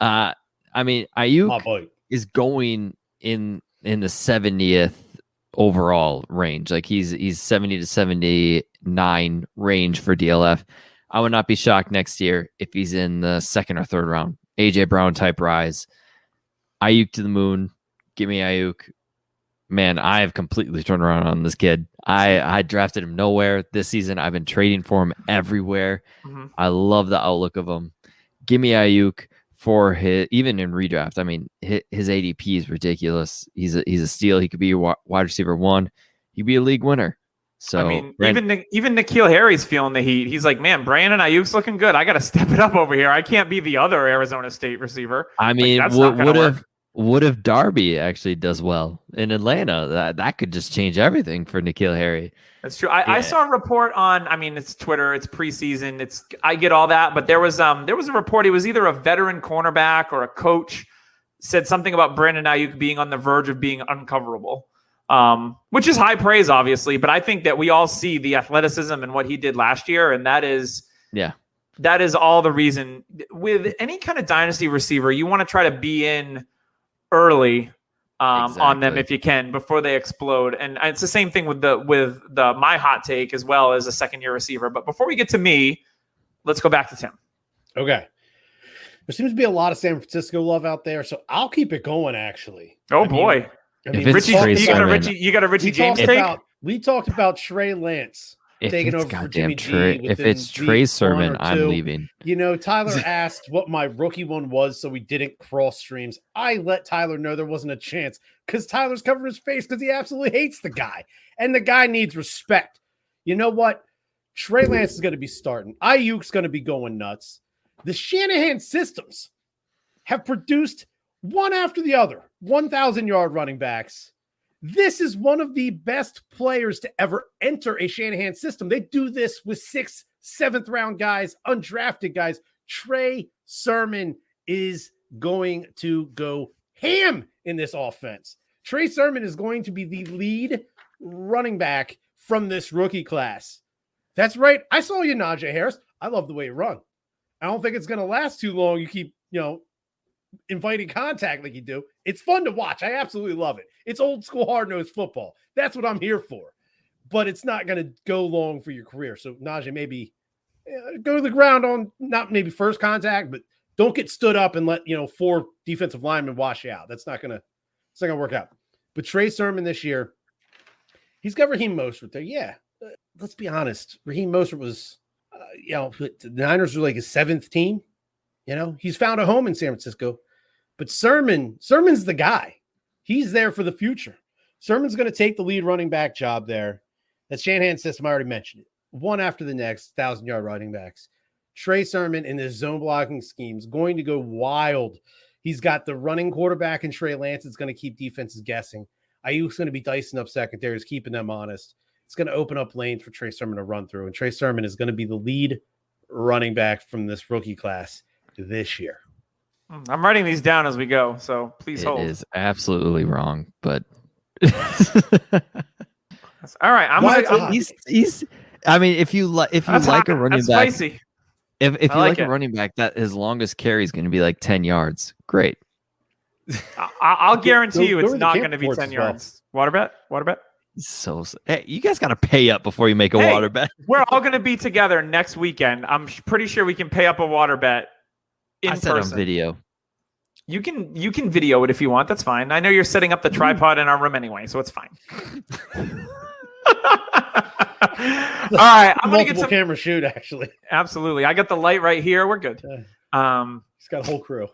Ayuk is going in the 70th overall range. Like he's 70 to 79 range for DLF. I would not be shocked next year if he's in the 2nd or 3rd round. AJ Brown type rise. Ayuk to the moon. Give me Ayuk. man, I have completely turned around on this kid. I drafted him nowhere this season. I've been trading for him everywhere. Mhm. I love the outlook of him. Give me Ayuk for his, even in redraft. I mean, his ADP is ridiculous. He's a steal. He could be a wide receiver 1. He could be a league winner. So I mean, even N'Keal Harry's feeling the heat. He's like, man, Brandon Ayuk's looking good. I got to step it up over here. I can't be the other Arizona State receiver. I mean, that's not gonna work. what if Darby actually does well in Atlanta? That could just change everything for N'Keal Harry. That's true. I saw a report on, I mean, it's Twitter, it's preseason, I get all that, but there was a report. He was either a veteran cornerback or a coach, said something about Brandon Ayuk being on the verge of being uncoverable, which is high praise, obviously. But I think that we all see the athleticism and what he did last year, and that is all the reason. With any kind of dynasty receiver, you want to try to be in early on them if you can before they explode. And it's the same thing with the my hot take as well as a second-year receiver. But before we get to me, let's go back to Tim. Okay. There seems to be a lot of San Francisco love out there, so I'll keep it going, actually. Oh, boy. Richie, you got a Richie James take? We talked about Trey Lance taking over for Jimmy G. If it's Trey Sermon, I'm leaving. You know, Tyler asked what my rookie one was, so we didn't cross streams. I let Tyler know there wasn't a chance because Tyler's covering his face because he absolutely hates the guy. And the guy needs respect. You know what? Trey Lance is going to be starting. Ayuk's going to be going nuts. The Shanahan systems have produced one after the other 1,000-yard running backs. This is one of the best players to ever enter a Shanahan system. They do this with 6th, 7th round guys, undrafted guys. Trey Sermon is going to go ham in this offense. Trey Sermon is going to be the lead running back from this rookie class. That's right. I saw you, Najee Harris. I love the way you run. I don't think it's going to last too long. You keep, inviting contact like you do. It's fun to watch. I absolutely love it. It's old school hard-nosed football. That's what I'm here for. But it's not going to go long for your career. So Najee, maybe go to the ground on not maybe first contact, but don't get stood up and let 4 defensive linemen wash you out. That's not going to work out. But Trey Sermon this year, he's got Raheem Mostert there. Yeah, let's be honest. Raheem Mostert was, the Niners were like his 7th team. He's found a home in San Francisco. But Sermon's the guy. He's there for the future. Sermon's going to take the lead running back job there. That Shanahan system, I already mentioned it. One after the next, 1,000-yard running backs. Trey Sermon in this zone blocking scheme is going to go wild. He's got the running quarterback in Trey Lance. It's going to keep defenses guessing. Ayuk's going to be dicing up secondaries, keeping them honest. It's going to open up lanes for Trey Sermon to run through. And Trey Sermon is going to be the lead running back from this rookie class this year. I'm writing these down as we go, so please hold. It is absolutely wrong, but all right. He's. I mean, if you like a running back, spicy. if you like a running back, that his longest carry is going to be like 10 yards. Great. I'll guarantee you, it's not going to be 10 yards. Water bet. So hey, you guys got to pay up before you make a water bet. We're all going to be together next weekend. I'm pretty sure we can pay up a water bet. I said on video. You can video it if you want. That's fine. I know you're setting up the tripod in our room anyway, so it's fine. All right, I'm gonna get some camera shoot. Actually, absolutely. I got the light right here. We're good. He's got a whole crew.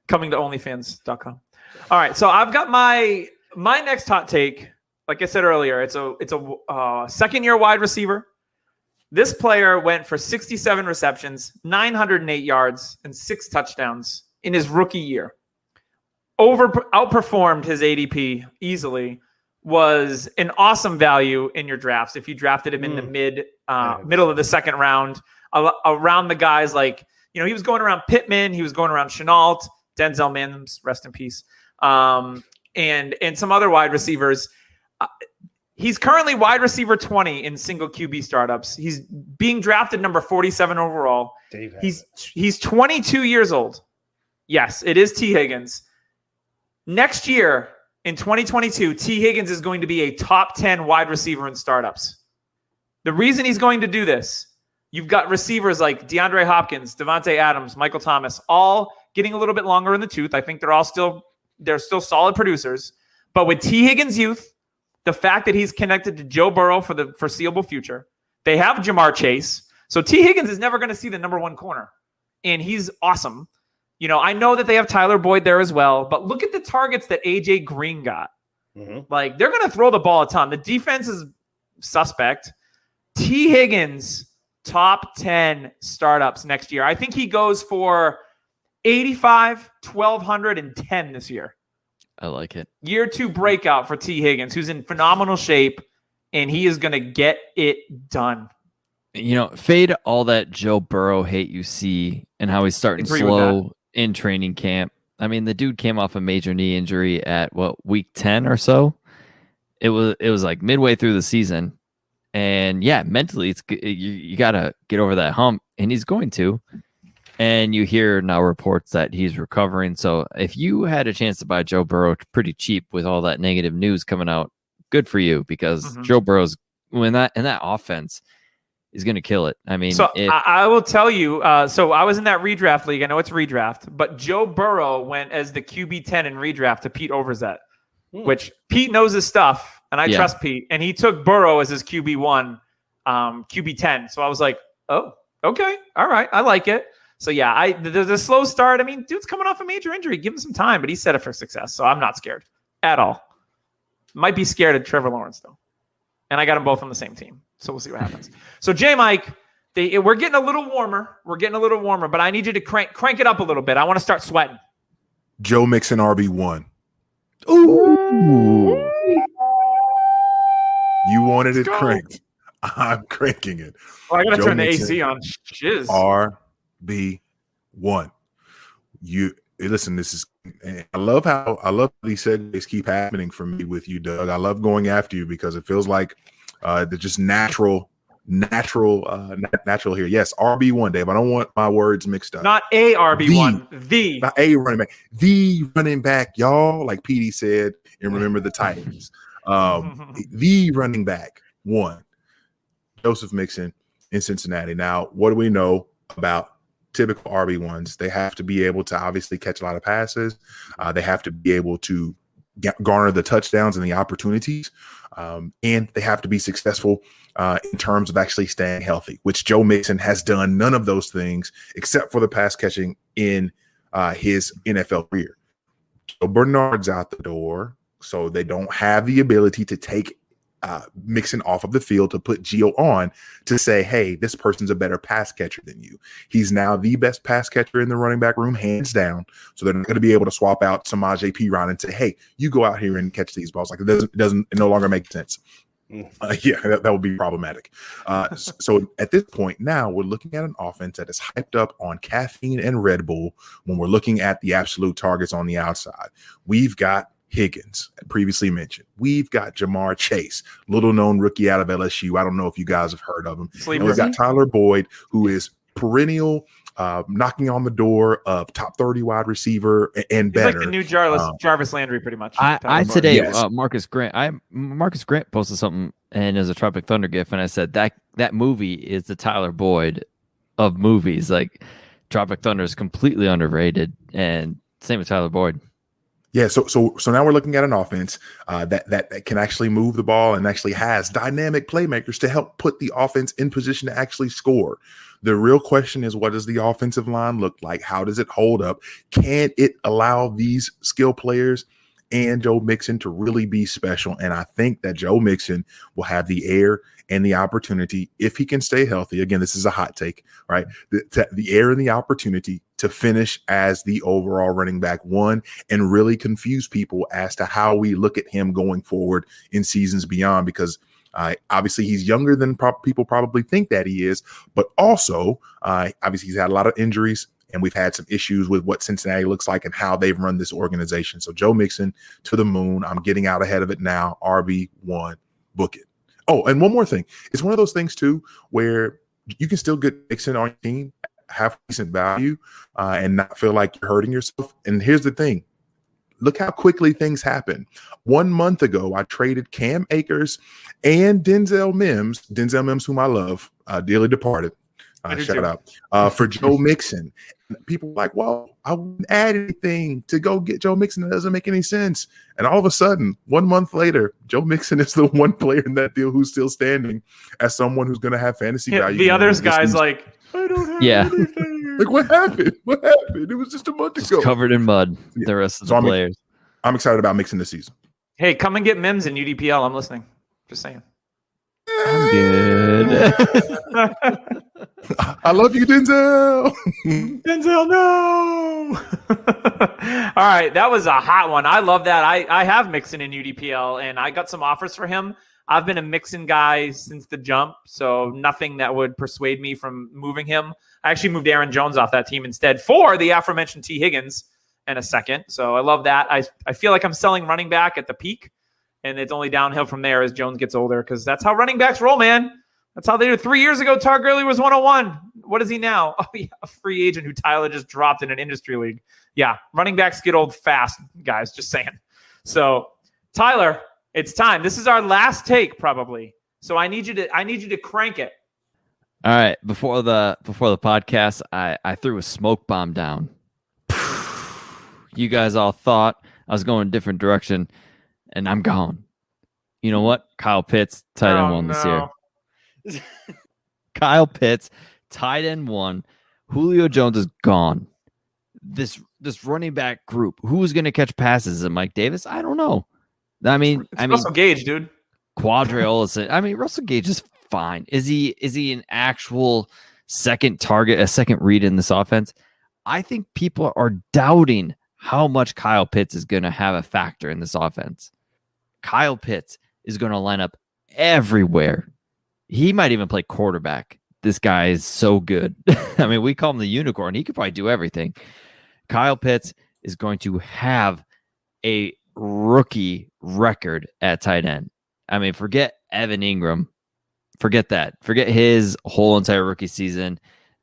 Coming to OnlyFans.com. All right, so I've got my next hot take. Like I said earlier, it's a second-year wide receiver. This player went for 67 receptions, 908 yards, and 6 touchdowns in his rookie year. Outperformed his ADP easily. Was an awesome value in your drafts if you drafted him in the middle of the second round, around the guys like, he was going around Pittman, he was going around Chenault, Denzel Mims, rest in peace, and some other wide receivers. He's currently wide receiver 20 in single QB startups. He's being drafted number 47 overall. He's 22 years old. Yes, it is T. Higgins. Next year, in 2022, T. Higgins is going to be a top 10 wide receiver in startups. The reason he's going to do this, you've got receivers like DeAndre Hopkins, Devontae Adams, Michael Thomas, all getting a little bit longer in the tooth. I think they're still solid producers. But with T. Higgins' youth, the fact that he's connected to Joe Burrow for the foreseeable future, they have Jamar Chase. So T. Higgins is never going to see the number one corner, and he's awesome. You know, I know that they have Tyler Boyd there as well, but look at the targets that AJ Green got. Like, they're going to throw the ball a ton. The defense is suspect. T. Higgins, top 10 startups next year. I think he goes for 85, 1,200, and 10 this year. I like it. Year 2 breakout for T. Higgins, who's in phenomenal shape, and he is going to get it done. You know, fade all that Joe Burrow hate you see and how he's starting slow in training camp. I mean, the dude came off a major knee injury at week 10 or so. It was like midway through the season, and yeah, mentally you gotta get over that hump, and he's going to. And you hear now reports that he's recovering. So if you had a chance to buy Joe Burrow pretty cheap with all that negative news coming out, good for you, because Joe Burrow's in that offense is going to kill it. I mean, so I will tell you. So I was in that redraft league. I know it's redraft, but Joe Burrow went as the QB 10 in redraft to Pete Overzet, which Pete knows his stuff, and I trust Pete. And he took Burrow as his QB 1, QB 10. So I was like, oh, okay, all right, I like it. So yeah, the slow start. I mean, dude's coming off a major injury. Give him some time, but he's set up for success. So I'm not scared at all. Might be scared of Trevor Lawrence though, and I got them both on the same team. So we'll see what happens. So Jmic, we're getting a little warmer. But I need you to crank it up a little bit. I want to start sweating. Joe Mixon RB1. Ooh. You wanted it cranked. I'm cranking it. Oh, I gotta Joe turn the Mixon, AC on. Shiz. RB1. Listen, this is, I love these segues keep happening for me with you, Doug. I love going after you because it feels like they're just natural here. Yes, RB1, Dave. I don't want my words mixed up. Not a RB1, not a running back, the running back, y'all. Like Petey said, and remember the Titans. The running back, 1, Joseph Mixon in Cincinnati. Now, what do we know about typical RB1s? They have to be able to obviously catch a lot of passes. They have to be able to garner the touchdowns and the opportunities. And they have to be successful in terms of actually staying healthy, which Joe Mixon has done none of those things except for the pass catching in his NFL career. Joe Bernard's out the door, so they don't have the ability to take Mixon off of the field to put Gio on to say, hey, this person's a better pass catcher than you. He's now the best pass catcher in the running back room, hands down. So they're not going to be able to swap out Samaje Perine and say, hey, you go out here and catch these balls. Like it no longer makes sense. That would be problematic. So at this point now, we're looking at an offense that is hyped up on caffeine and Red Bull when we're looking at the absolute targets on the outside. We've got Higgins, previously mentioned. We've got Jamar Chase, little known rookie out of LSU. I don't know if you guys have heard of him. And we've got Tyler Boyd, who is perennial, knocking on the door of top 30 wide receiver and better. He's like the new Jarvis Landry, pretty much. Marcus Grant posted something, and there's a Tropic Thunder gif, and I said that movie is the Tyler Boyd of movies. Like, Tropic Thunder is completely underrated, and same with Tyler Boyd. Yeah, so now we're looking at an offense that can actually move the ball and actually has dynamic playmakers to help put the offense in position to actually score. The real question is, what does the offensive line look like? How does it hold up? Can it allow these skill players and Joe Mixon to really be special? And I think that Joe Mixon will have the air and the opportunity, if he can stay healthy. Again, this is a hot take, right? The air and the opportunity to finish as the overall running back 1 and really confuse people as to how we look at him going forward in seasons beyond, because obviously he's younger than people probably think that he is, but also obviously he's had a lot of injuries, and we've had some issues with what Cincinnati looks like and how they've run this organization. So Joe Mixon to the moon. I'm getting out ahead of it now. RB1, book it. Oh, and one more thing. It's one of those things, too, where you can still get Mixon on your team, have decent value, and not feel like you're hurting yourself. And here's the thing. Look how quickly things happen. 1 month ago, I traded Cam Akers and Denzel Mims, whom I love, dearly departed. Shout out for Joe Mixon. people were like, well, I wouldn't add anything to go get Joe Mixon. That doesn't make any sense. And all of a sudden, 1 month later, Joe Mixon is the one player in that deal who's still standing as someone who's going to have fantasy value. The others guys like, I don't have anything. Like, what happened? What happened? It was just a month ago. Covered in mud. The rest of the players. I'm excited about Mixon this season. Hey, come and get Mims in UDPL. I'm listening. Just saying. I'm good. I love you, Denzel. Denzel, no. All right, that was a hot one. I love that. I have Mixon in UDPL, and I got some offers for him. I've been a Mixon guy since the jump, so nothing that would persuade me from moving him. I actually moved Aaron Jones off that team instead for the aforementioned T. Higgins in a second. So I love that. I feel like I'm selling running back at the peak, and it's only downhill from there as Jones gets older, because that's how running backs roll, man. That's how they do. 3 years ago, Todd Gurley was 101. What is he now? Oh, yeah, a free agent who Tyler just dropped in an industry league. Yeah, running backs get old fast, guys. Just saying. So, Tyler, it's time. This is our last take, probably. So I need you to crank it. All right. Before the podcast, I threw a smoke bomb down. You guys all thought I was going a different direction, and I'm gone. You know what? Kyle Pitts, tight end 1 this year. Kyle Pitts, tight end 1. Julio Jones is gone. This running back group, who's going to catch passes? Is it Mike Davis? I don't know. I mean, Russell Gage, dude. Quadrille. I mean, Russell Gage is fine. Is he an actual second target, a second read in this offense? I think people are doubting how much Kyle Pitts is going to have a factor in this offense. Kyle Pitts is going to line up everywhere. He might even play quarterback. This guy is so good. I mean, we call him the unicorn. He could probably do everything. Kyle Pitts is going to have a rookie record at tight end. I mean, forget Evan Ingram. Forget that. Forget his whole entire rookie season.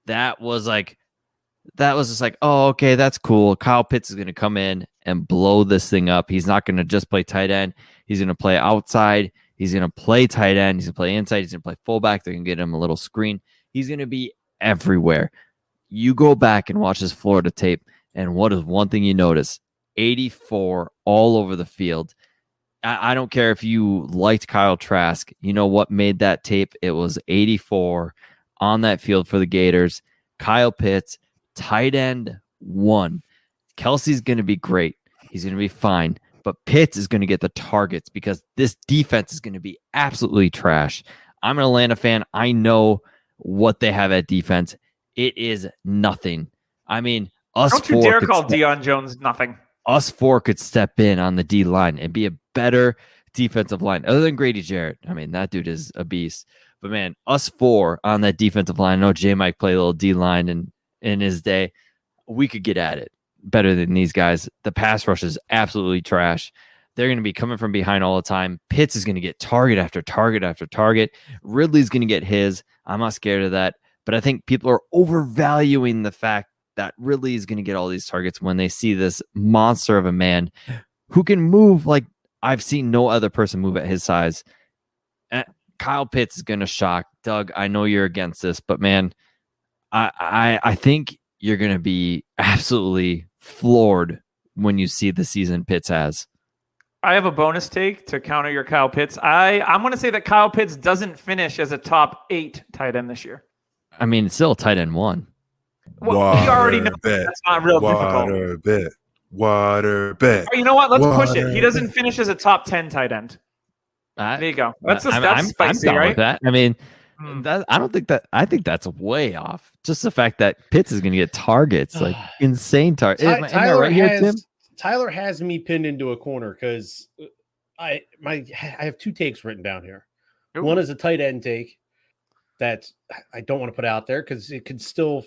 That was just like, oh, okay, that's cool. Kyle Pitts is going to come in and blow this thing up. He's not going to just play tight end. He's going to play outside. He's going to play tight end. He's going to play inside. He's going to play fullback. They're going to get him a little screen. He's going to be everywhere. You go back and watch his Florida tape, and what is one thing you notice? 84 all over the field. I don't care if you liked Kyle Trask. You know what made that tape? It was 84 on that field for the Gators. Kyle Pitts, tight end 1. Kelsey's going to be great. He's going to be fine. But Pitts is going to get the targets because this defense is going to be absolutely trash. I'm an Atlanta fan. I know what they have at defense. It is nothing. I mean, Don't you dare call Deion Jones nothing. Us 4 could step in on the D line and be a better defensive line. Other than Grady Jarrett. I mean, that dude is a beast. But man, us 4 on that defensive line. I know Jmic played a little D line in his day. We could get at it better than these guys. The pass rush is absolutely trash. They're going to be coming from behind all the time. Pitts is going to get target after target after target. Ridley's going to get his. I'm not scared of that. But I think people are overvaluing the fact that Ridley is going to get all these targets when they see this monster of a man who can move like I've seen no other person move at his size. And Kyle Pitts is going to shock. Doug, I know you're against this, but man, I think you're going to be absolutely floored when you see the season Pitts has. I have a bonus take to counter your Kyle Pitts. I'm going to say that Kyle Pitts doesn't finish as a top 8 tight end this year. I mean, it's still tight end 1. Well, we already know that's not real difficult. Water bet. Oh, you know what? Let's push it. He doesn't finish as a top 10 tight end. There you go. That's spicy, I'm down right? with that. I mean, I think that's way off. Just the fact that Pitts is going to get targets, like insane targets. Am I right here, Tim? Tyler has me pinned into a corner because I have 2 takes written down here. Ooh. One is a tight end take that I don't want to put out there because it could still,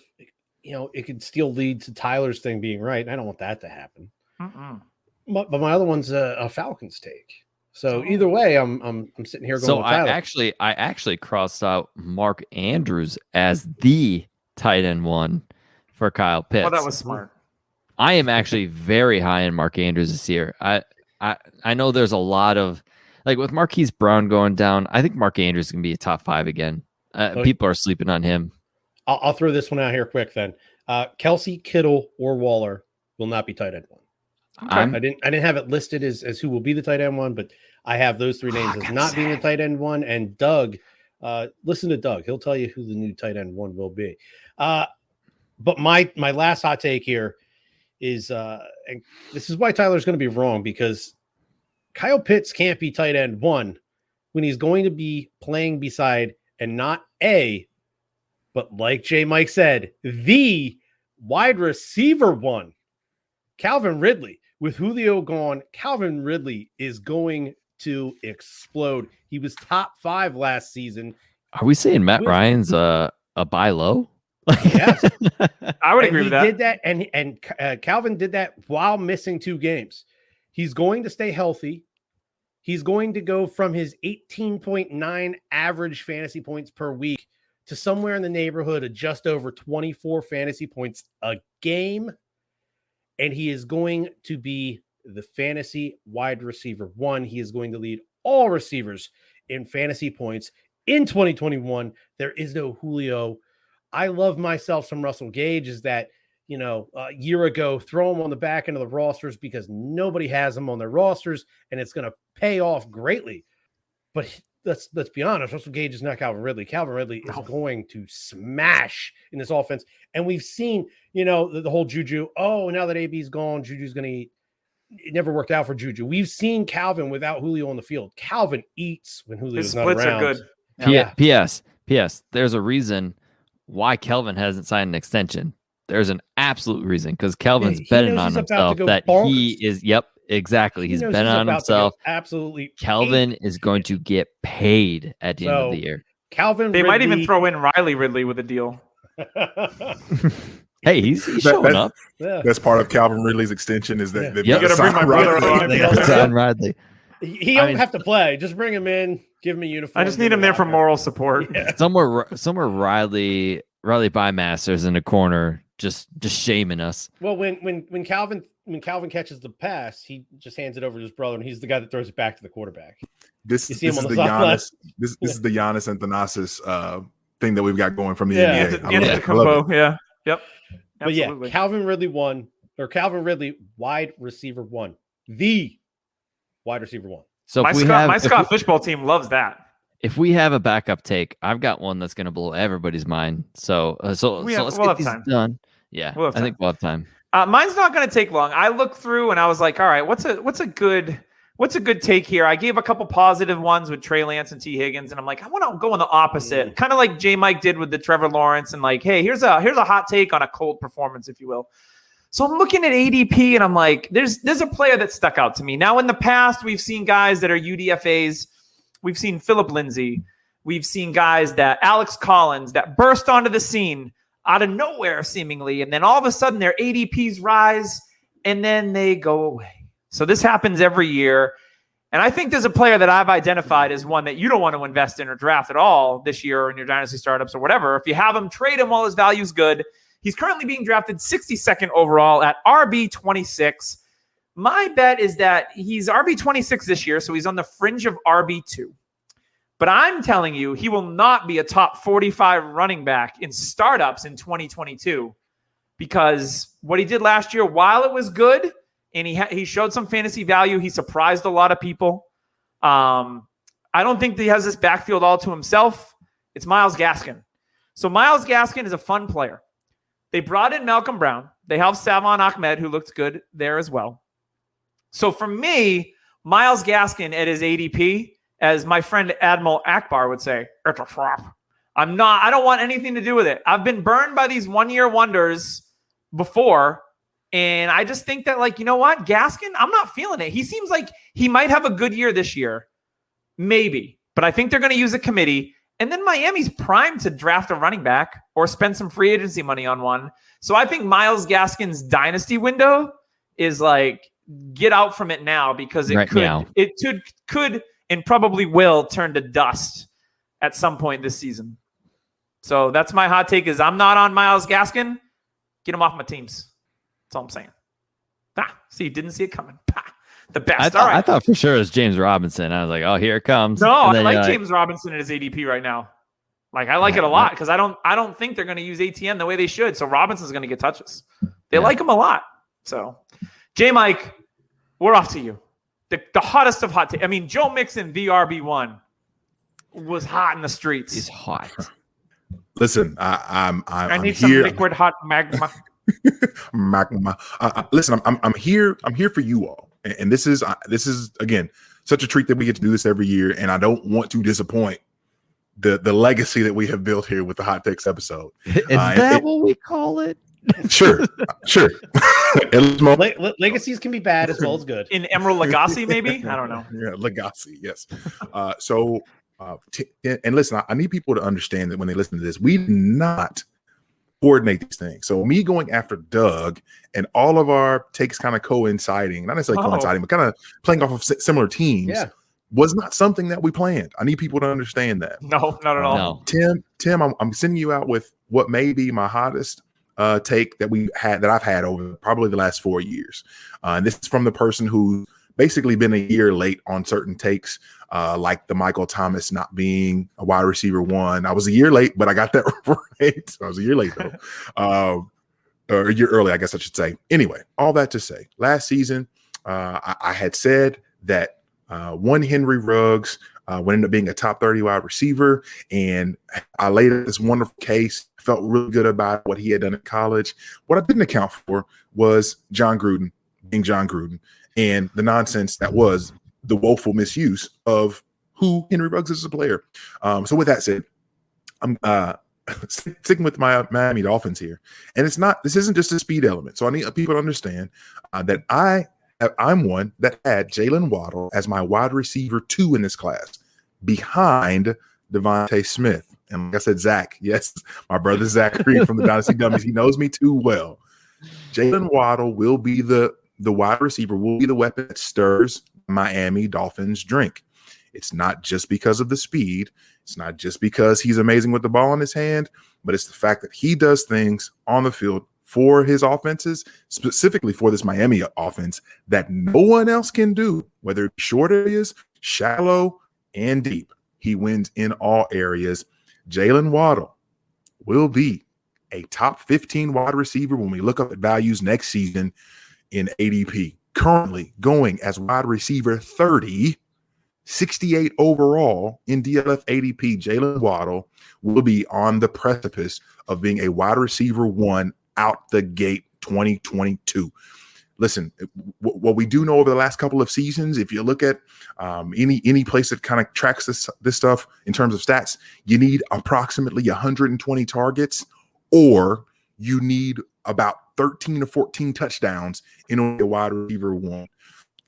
it could still lead to Tyler's thing being right. And I don't want that to happen. But my other one's a Falcons take. So either way, I'm sitting here going. So with Tyler. I actually crossed out Mark Andrews as the tight end 1 for Kyle Pitts. Well, that was smart. I am actually very high in Mark Andrews this year. I know there's a lot of like with Marquise Brown going down. I think Mark Andrews is going to be a top 5 again. People are sleeping on him. I'll throw this one out here quick then. Kelsey, Kittle, or Waller will not be tight end one. I didn't have it listed as who will be the tight end one, but I have those three names as not being the tight end one. And Doug, listen to Doug; he'll tell you who the new tight end one will be. But my last hot take here is, and this is why Tyler's going to be wrong, because Kyle Pitts can't be tight end one when he's going to be playing beside, and not but like Jmic said, the wide receiver one, Calvin Ridley. With Julio gone, Calvin Ridley is going to explode. He was top 5 last season. Are we saying Matt Ryan's a buy low? Yes, I would agree with that. He did that, and Calvin did that while missing 2 games. He's going to stay healthy. He's going to go from his 18.9 average fantasy points per week to somewhere in the neighborhood of just over 24 fantasy points a game. And he is going to be the fantasy wide receiver one. He is going to lead all receivers in fantasy points in 2021. There is no Julio. I love myself some Russell Gage. Is that, a year ago, throw him on the back end of the rosters because nobody has him on their rosters, and it's going to pay off greatly. But let's be honest, Russell Gage is not Calvin Ridley. Calvin Ridley is going to smash in this offense. And we've seen, the whole Juju. Oh, now that AB's gone, Juju's going to eat. It never worked out for Juju. We've seen Calvin without Julio on the field. Calvin eats when Julio's not around. His splits are good. P.S. There's a reason why Kelvin hasn't signed an extension. There's an absolute reason, because Kelvin's betting on himself that he is. Yep, exactly. He's betting on himself. Absolutely. Kelvin is going to get paid at the end of the year. They might even throw in Riley Ridley with a deal. Hey, he's showing up. Yeah. That's part of Calvin Ridley's extension. Is that you got to bring my brother on. Riley. He don't have to play. Just bring him in. Give him a uniform. I just need him there for moral support. Yeah. Somewhere Riley Buymaster's in the corner, just shaming us. Well, when Calvin catches the pass, he just hands it over to his brother, and he's the guy that throws it back to the quarterback. This is the Giannis. This is the Giannis and Thanasis thing that we've got going from the NBA. Yeah. Yep. But Absolutely. yeah, Calvin Ridley, wide receiver one, the wide receiver one. So my Scott Fishbowl team loves that. If we have a backup take, I've got one that's going to blow everybody's mind. So let's get these done. Yeah, I think we'll have time. Mine's not going to take long. I looked through and I was like, all right, what's a good take here? I gave a couple positive ones with Trey Lance and T. Higgins, and I'm like, I want to go on the opposite, kind of like Jmic did with the Trevor Lawrence, and like, hey, here's a hot take on a Colt performance, if you will. So I'm looking at ADP, and I'm like, there's a player that stuck out to me. Now, in the past, we've seen guys that are UDFAs. We've seen Phillip Lindsay. We've seen guys that Alex Collins that burst onto the scene out of nowhere, seemingly, and then all of a sudden their ADPs rise, and then they go away. So this happens every year. And I think there's a player that I've identified as one that you don't want to invest in or draft at all this year in your dynasty startups or whatever. If you have him, trade him while his value is good. He's currently being drafted 62nd overall at RB26. My bet is that he's RB26 this year, so he's on the fringe of RB2. But I'm telling you, he will not be a top 45 running back in startups in 2022, because what he did last year, while it was good, and he showed some fantasy value, he surprised a lot of people. I don't think that he has this backfield all to himself. It's Myles Gaskin. So Myles Gaskin is a fun player. They brought in Malcolm Brown. They have Savon Ahmed, who looked good there as well. So for me, Myles Gaskin at his ADP, as my friend Admiral Akbar would say, it's a trap. I don't want anything to do with it. I've been burned by these one-year wonders before, and I just think that, like, you know what? Gaskin, I'm not feeling it. He seems like he might have a good year this year. Maybe. But I think they're going to use a committee. And then Miami's primed to draft a running back or spend some free agency money on one. So I think Myles Gaskin's dynasty window is like, get out from it now, because it could and probably will turn to dust at some point this season. So that's my hot take, is I'm not on Myles Gaskin. Get him off my teams. That's all I'm saying. See, didn't see it coming. The best. I thought for sure it was James Robinson. I was like, oh, here it comes. No, I like James Robinson at his ADP right now. Like I like it a lot because I don't think they're going to use ATN the way they should. So Robinson's going to get touches. They like him a lot. So Jmic, we're off to you. The hottest of hot. I mean, Joe Mixon, the RB1, was hot in the streets. He's hot. Listen, I'm need here. some liquid hot magma. Magma. Listen, I'm here. I'm here for you all, and this is again such a treat that we get to do this every year, and I don't want to disappoint the legacy that we have built here with the Hot Takes episode. Is that what we call it? Sure. Legacies can be bad as well as good. In Emerald Lagasse, maybe? I don't know. Yeah, Lagasse, yes. And listen, I need people to understand that when they listen to this, we do not coordinate these things. So me going after Doug and all of our takes kind of coinciding, not necessarily coinciding, but kind of playing off of similar teams, was not something that we planned. I need people to understand that. No, not at all. No. Tim, I'm sending you out with what may be my hottest take that I've had over probably the last 4 years. And this is from the person who basically been a year late on certain takes, like the Michael Thomas not being a wide receiver 1. I was a year late, but I got that right. I was a year late though. Or a year early, I guess I should say. Anyway, all that to say, last season, I had said that one Henry Ruggs would end up being a top 30 wide receiver. And I laid out this wonderful case, felt really good about what he had done in college. What I didn't account for was John Gruden being John Gruden and the nonsense that was the woeful misuse of who Henry Ruggs is as a player. So with that said, I'm sticking with my Miami Dolphins here. And this isn't just a speed element. So I need people to understand that I'm one that had Jalen Waddle as my wide receiver 2 in this class, behind Devontae Smith. And like I said, Zach, yes, my brother Zachary from the Dynasty Dummies, he knows me too well. Jalen Waddle will be the wide receiver, will be the weapon that stirs Miami Dolphins drink. It's not just because of the speed. It's not just because he's amazing with the ball in his hand, but it's the fact that he does things on the field for his offenses, specifically for this Miami offense, that no one else can do, whether it's short areas, shallow, and deep. He wins in all areas. Jalen Waddle will be a top 15 wide receiver when we look up at values next season in ADP. Currently going as wide receiver 30, 68 overall in DLF ADP. Jalen Waddle will be on the precipice of being a wide receiver 1 out the gate 2022. Listen, what we do know over the last couple of seasons, if you look at any place that kind of tracks this stuff in terms of stats, you need approximately 120 targets, or you need about 13 to 14 touchdowns in order to be a wide receiver 1.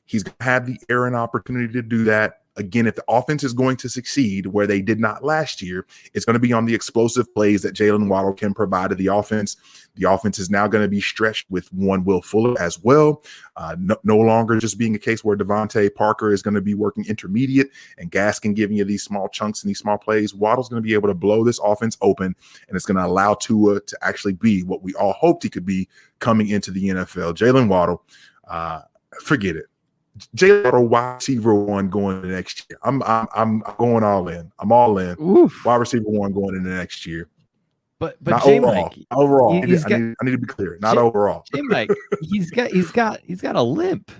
He's going to have the air and opportunity to do that. Again, if the offense is going to succeed where they did not last year, it's going to be on the explosive plays that Jalen Waddle can provide to the offense. The offense is now going to be stretched with one Will Fuller as well. No longer just being a case where Devontae Parker is going to be working intermediate and Gaskin giving you these small chunks and these small plays. Waddle's going to be able to blow this offense open, and it's going to allow Tua to actually be what we all hoped he could be coming into the NFL. Jalen Waddle, forget it. Jalen Waddle, wide receiver 1 going into next year. I'm going all in. I'm all in. Oof. Wide receiver 1 going into next year. But not Jmic, overall. I need to be clear. Not overall. Jmic, he's got a limp.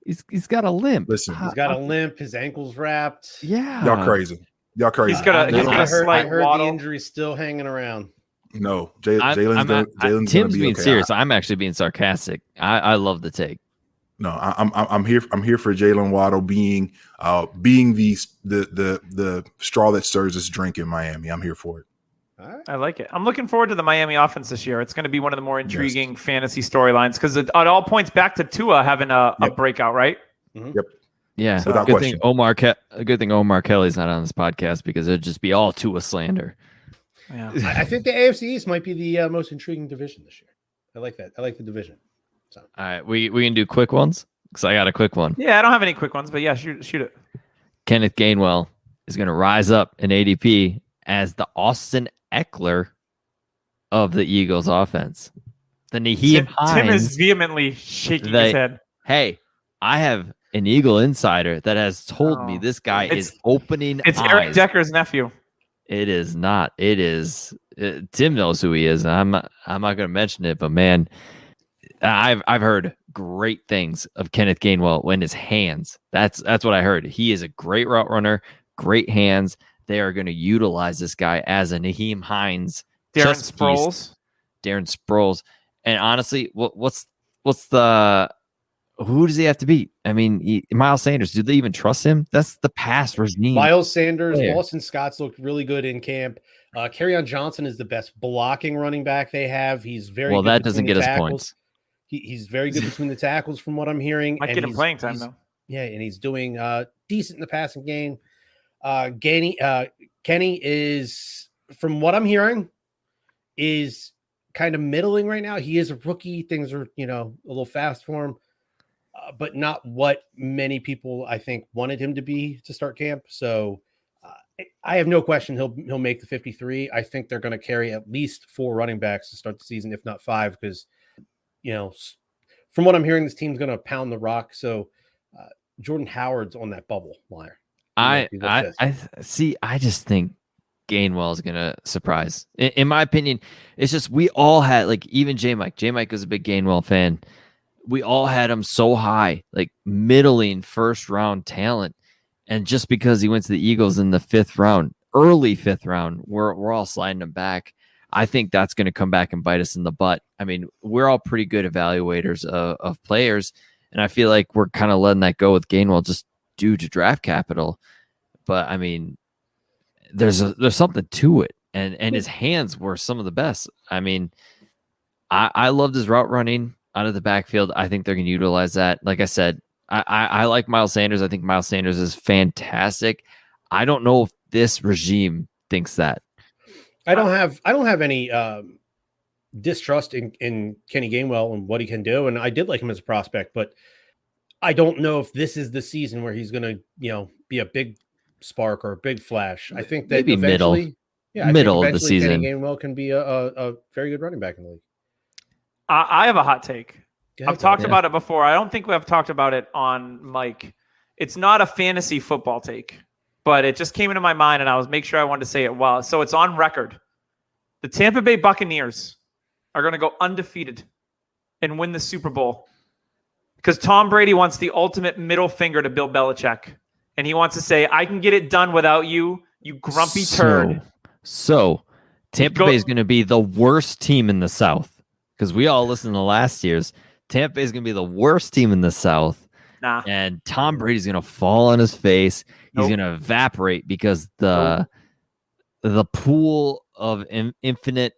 He's got a limp. Listen, He's got a limp. His ankle's wrapped. Yeah. y'all crazy. He's got a slight I heard waddle. the injury's still hanging around. No, Jalen's Tim's be being okay. serious. I'm actually being sarcastic. I love the take. No, I'm here for Jalen Waddle being the straw that stirs this drink in Miami. I'm here for it. All right. I like it. I'm looking forward to the Miami offense this year. It's going to be one of the more intriguing fantasy storylines because it all points back to Tua having a breakout, right? Mm-hmm. Yep. Yeah. So good thing Omar Kelly's not on this podcast because it'd just be all Tua slander. Yeah. I think the AFC East might be the most intriguing division this year. I like that. I like the division. So. All right, we can do quick ones because I got a quick one. Yeah, I don't have any quick ones, but yeah, shoot it. Kenneth Gainwell is going to rise up in ADP as the Austin Eckler of the Eagles offense. The Naheem Hines. Tim is vehemently shaking his head. Hey, I have an Eagle insider that has told me this guy is opening It's eyes. Eric Decker's nephew. It is not. It is. Tim knows who he is. I'm not going to mention it, but man, I've heard great things of Kenneth Gainwell when his hands. That's what I heard. He is a great route runner, great hands. They are going to utilize this guy as a Naheem Hines, Darren Sproles. Darren Sproles. And honestly, what's the who does he have to beat? I mean, Miles Sanders. Do they even trust him? That's the pass regime. Miles Sanders, player. Boston Scott's looked really good in camp. Kerryon Johnson is the best blocking running back they have. He's very well. good That doesn't get us tackles. points. He's very good between the tackles, from what I'm hearing. Might get him playing time though. Yeah, and he's doing decent in the passing game. Kenny is, from what I'm hearing, is kind of middling right now. He is a rookie. Things are, a little fast for him, but not what many people, I think, wanted him to be to start camp. So I have no question he'll make the 53. I think they're going to carry at least 4 running backs to start the season, if not 5, because, from what I'm hearing, this team's going to pound the rock. So Jordan Howard's on that bubble, Liar. I see. I just think Gainwell is gonna surprise. In my opinion, it's just we all had, like, even Jmic. Jmic was a big Gainwell fan. We all had him so high, like middling first round talent, and just because he went to the Eagles in the 5th round, early 5th round, we're all sliding him back. I think that's going to come back and bite us in the butt. I mean, we're all pretty good evaluators of players, and I feel like we're kind of letting that go with Gainwell just due to draft capital. But I mean, there's something to it, and his hands were some of the best. I mean, I loved his route running out of the backfield. I think they're going to utilize that. Like I said, I like Miles Sanders. I think Miles Sanders is fantastic. I don't know if this regime thinks that. I don't have any distrust in Kenny Gainwell and what he can do, and I did like him as a prospect, but I don't know if this is the season where he's going to, be a big spark or a big flash. I think that maybe eventually, middle of the season, Kenny Gainwell can be a very good running back in the league. I have a hot take. I've talked Yeah. about it before. I don't think we have talked about it on Mike. It's not a fantasy football take, but it just came into my mind, and I was make sure I wanted to say it well. So it's on record. The Tampa Bay Buccaneers are going to go undefeated and win the Super Bowl because Tom Brady wants the ultimate middle finger to Bill Belichick, and he wants to say, "I can get it done without you, you grumpy turd." So Tampa Bay is going to be the worst team in the South, because we all listened to last year's. Tampa Bay is going to be the worst team in the South. Nah. And Tom Brady's going to fall on his face. He's Nope. going to evaporate because the pool of infinite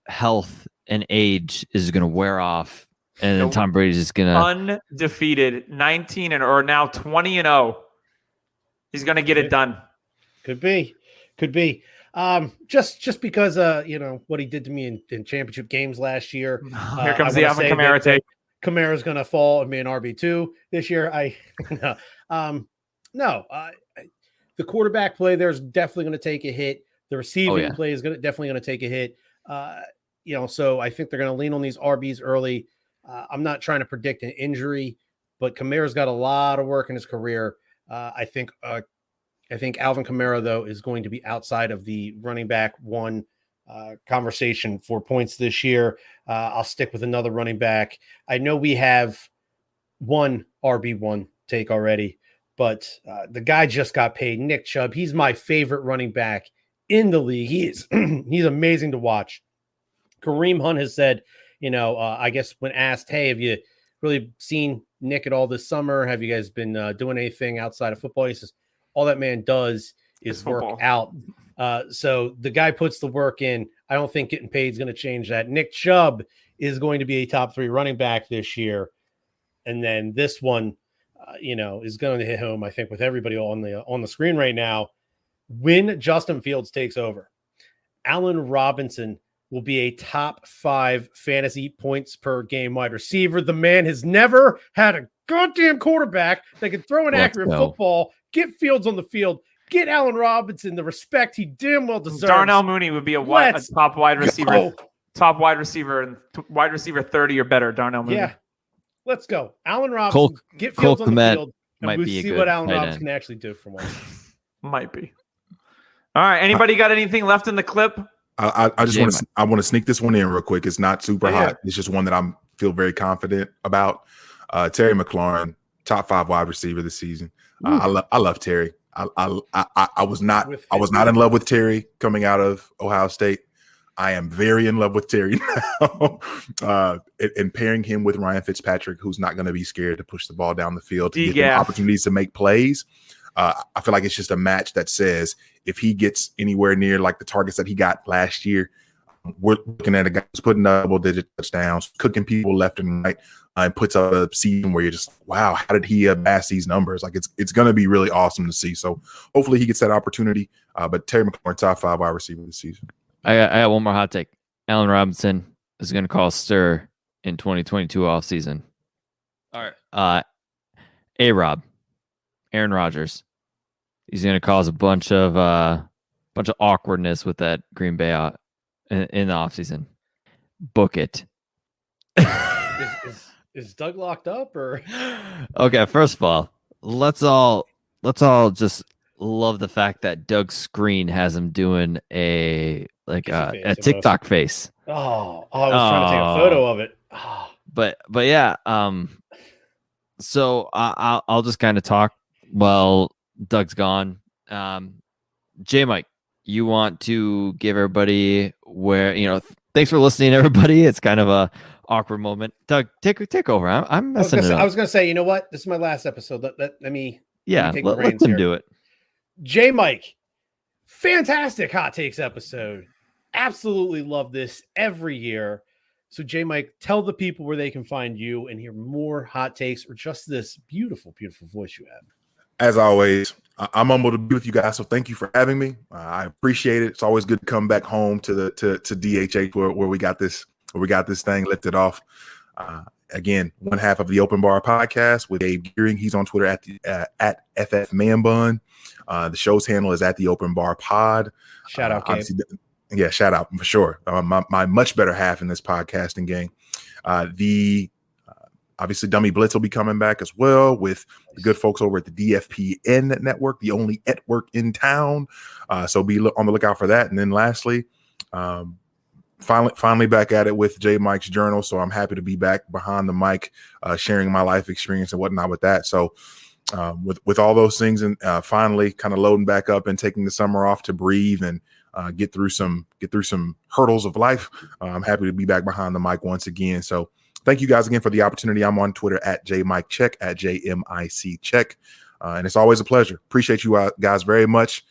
health and age is going to wear off. And then Nope. Tom Brady's just going to Undefeated, 19 or now 20-0. He's going to get it done. Could be. Just because what he did to me in championship games last year. Here comes the Alvin Kamara take. Kamara's going to fall and be an RB2 this year. The quarterback play there's definitely going to take a hit. The receiving play is definitely going to take a hit. So I think they're going to lean on these RBs early. I'm not trying to predict an injury, but Kamara's got a lot of work in his career. I think Alvin Kamara, though, is going to be outside of the running back one conversation for points this year. I'll stick with another running back. I know we have one RB1 take already, but the guy just got paid. Nick Chubb. He's my favorite running back in the league. He's amazing to watch. Kareem Hunt has said, I guess when asked, hey, have you really seen Nick at all this summer? Have you guys been doing anything outside of football? He says, all that man does is work out. So the guy puts the work in. I don't think getting paid is going to change that. Nick Chubb is going to be a top 3 running back this year. And then this one, is going to hit home, I think, with everybody on the screen right now. When Justin Fields takes over, Allen Robinson will be a top 5 fantasy points per game wide receiver. The man has never had a goddamn quarterback that can throw an accurate football, get Fields on the field, get Allen Robinson the respect he damn well deserves. Darnell Mooney would be a top wide receiver, and wide receiver 30 or better. Darnell Mooney. Yeah, let's go. Allen Robinson, get Fields on the field, and we'll see what Allen Robinson can actually do for once. Might be. All right. Anybody got anything left in the clip? I just want to sneak this one in real quick. It's not super hot. It's just one that I feel very confident about. Terry McLaurin, top 5 wide receiver this season. I love Terry. I was not in love with Terry coming out of Ohio State. I am very in love with Terry now. And pairing him with Ryan Fitzpatrick, who's not going to be scared to push the ball down the field to get him opportunities to make plays. I feel like it's just a match that says if he gets anywhere near like the targets that he got last year, we're looking at a guy who's putting double-digit touchdowns, cooking people left and right, and puts up a season where you're just, wow, how did he amass these numbers? Like it's going to be really awesome to see. So hopefully he gets that opportunity. But Terry McLaurin, top 5 wide receiver this season. I got one more hot take. Allen Robinson is going to call stir in 2022 offseason. All right. A-Rob, Aaron Rodgers. He's going to cause a bunch of awkwardness with that Green Bay in the offseason. Book it. Is Doug locked up or? Okay, first of all, let's all just love the fact that Doug's screen has him doing a TikTok face. Oh, I was trying to take a photo of it. Oh. But yeah, so I'll just kind of talk while Doug's gone. Jmic, you want to give everybody thanks for listening, everybody. It's kind of a awkward moment. Doug, take over. I'm messing it up. I was going to say, you know what? This is my last episode. Let me take the let reins them here. do it. Jmic, fantastic hot takes episode. Absolutely love this every year. So Jmic, tell the people where they can find you and hear more hot takes or just this beautiful, beautiful voice you have. As always, I'm humbled to be with you guys. So thank you for having me. I appreciate it. It's always good to come back home to DHH where we got this thing lifted off. Again, one half of the Open Bar podcast with Dave Gearing. He's on Twitter at FFManBun. The show's handle is at the Open Bar Pod. Shout out, Gabe. Yeah, shout out for sure. My much better half in this podcasting game. Obviously, Dummy Blitz will be coming back as well with the good folks over at the DFPN network, the only network in town. So be on the lookout for that. And then lastly, finally back at it with Jmic's Journal. So I'm happy to be back behind the mic, sharing my life experience and whatnot with that. So with all those things and finally kind of loading back up and taking the summer off to breathe and get through some hurdles of life, I'm happy to be back behind the mic once again. So thank you guys again for the opportunity. I'm on Twitter at JMicCheck, at JMICCheck. And it's always a pleasure. Appreciate you guys very much.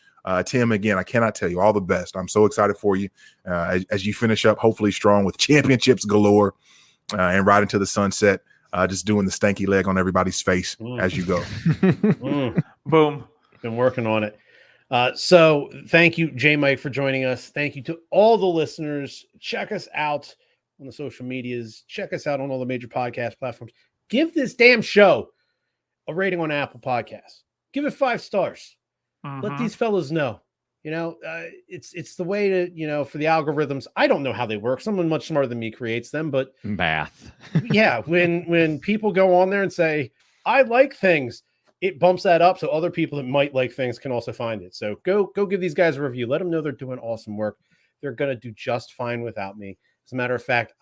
Tim, again, I cannot tell you all the best. I'm so excited for you as you finish up, hopefully strong with championships galore and ride into the sunset, just doing the stanky leg on everybody's face as you go. Boom. Been working on it. So thank you, Jmic, for joining us. Thank you to all the listeners. Check us out on the social medias. Check us out on all the major podcast platforms. Give this damn show a rating on Apple Podcasts. Give it 5 stars. Let these fellas know. It's the way to, for the algorithms. I don't know how they work. Someone much smarter than me creates them, but Math. Yeah, when people go on there and say, I like things, it bumps that up so other people that might like things can also find it. So go give these guys a review. Let them know they're doing awesome work. They're going to do just fine without me. As a matter of fact,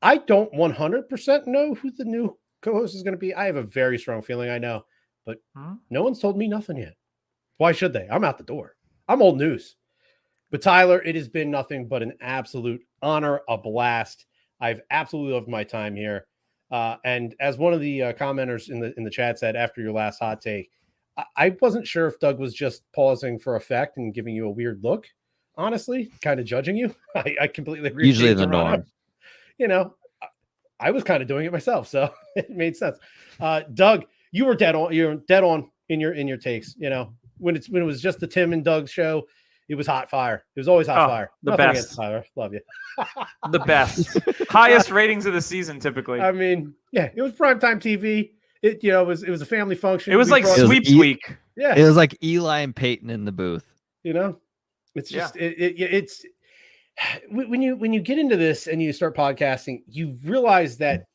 I don't 100% know who the new co-host is going to be. I have a very strong feeling I know, but no one's told me nothing yet. Why should they? I'm out the door. I'm old news. But Tyler, it has been nothing but an absolute honor, a blast. I've absolutely loved my time here. And as one of the commenters in the chat said after your last hot take, I wasn't sure if Doug was just pausing for effect and giving you a weird look. Honestly, kind of judging you. I completely agree. Usually the norm. I was kind of doing it myself, so it made sense. Doug, you were dead on. You're dead on in your takes. When it was just the Tim and Doug show, it was hot fire. It was always hot fire. The Nothing best. against Tyler. Love you. The best. Highest ratings of the season, typically. I mean, yeah, it was primetime TV. It was a family function. It was like sweeps week. Yeah, it was like Eli and Peyton in the booth. It's just it's when you get into this and you start podcasting, you realize that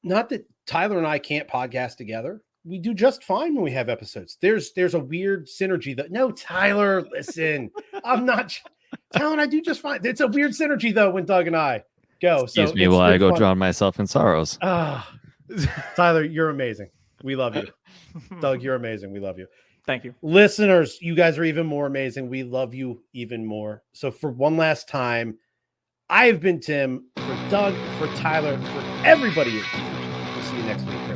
not that Tyler and I can't podcast together. we do just fine when we have episodes. There's a weird synergy that no, Tyler, listen, I'm not Talon, I do just fine. It's a weird synergy though when Doug and I go. Excuse me while I go drown myself in sorrows. Tyler, you're amazing. We love you. Doug, you're amazing. We love you. Thank you. Listeners, you guys are even more amazing. We love you even more. So for one last time, I've been Tim, for Doug, for Tyler, for everybody. We'll see you next week.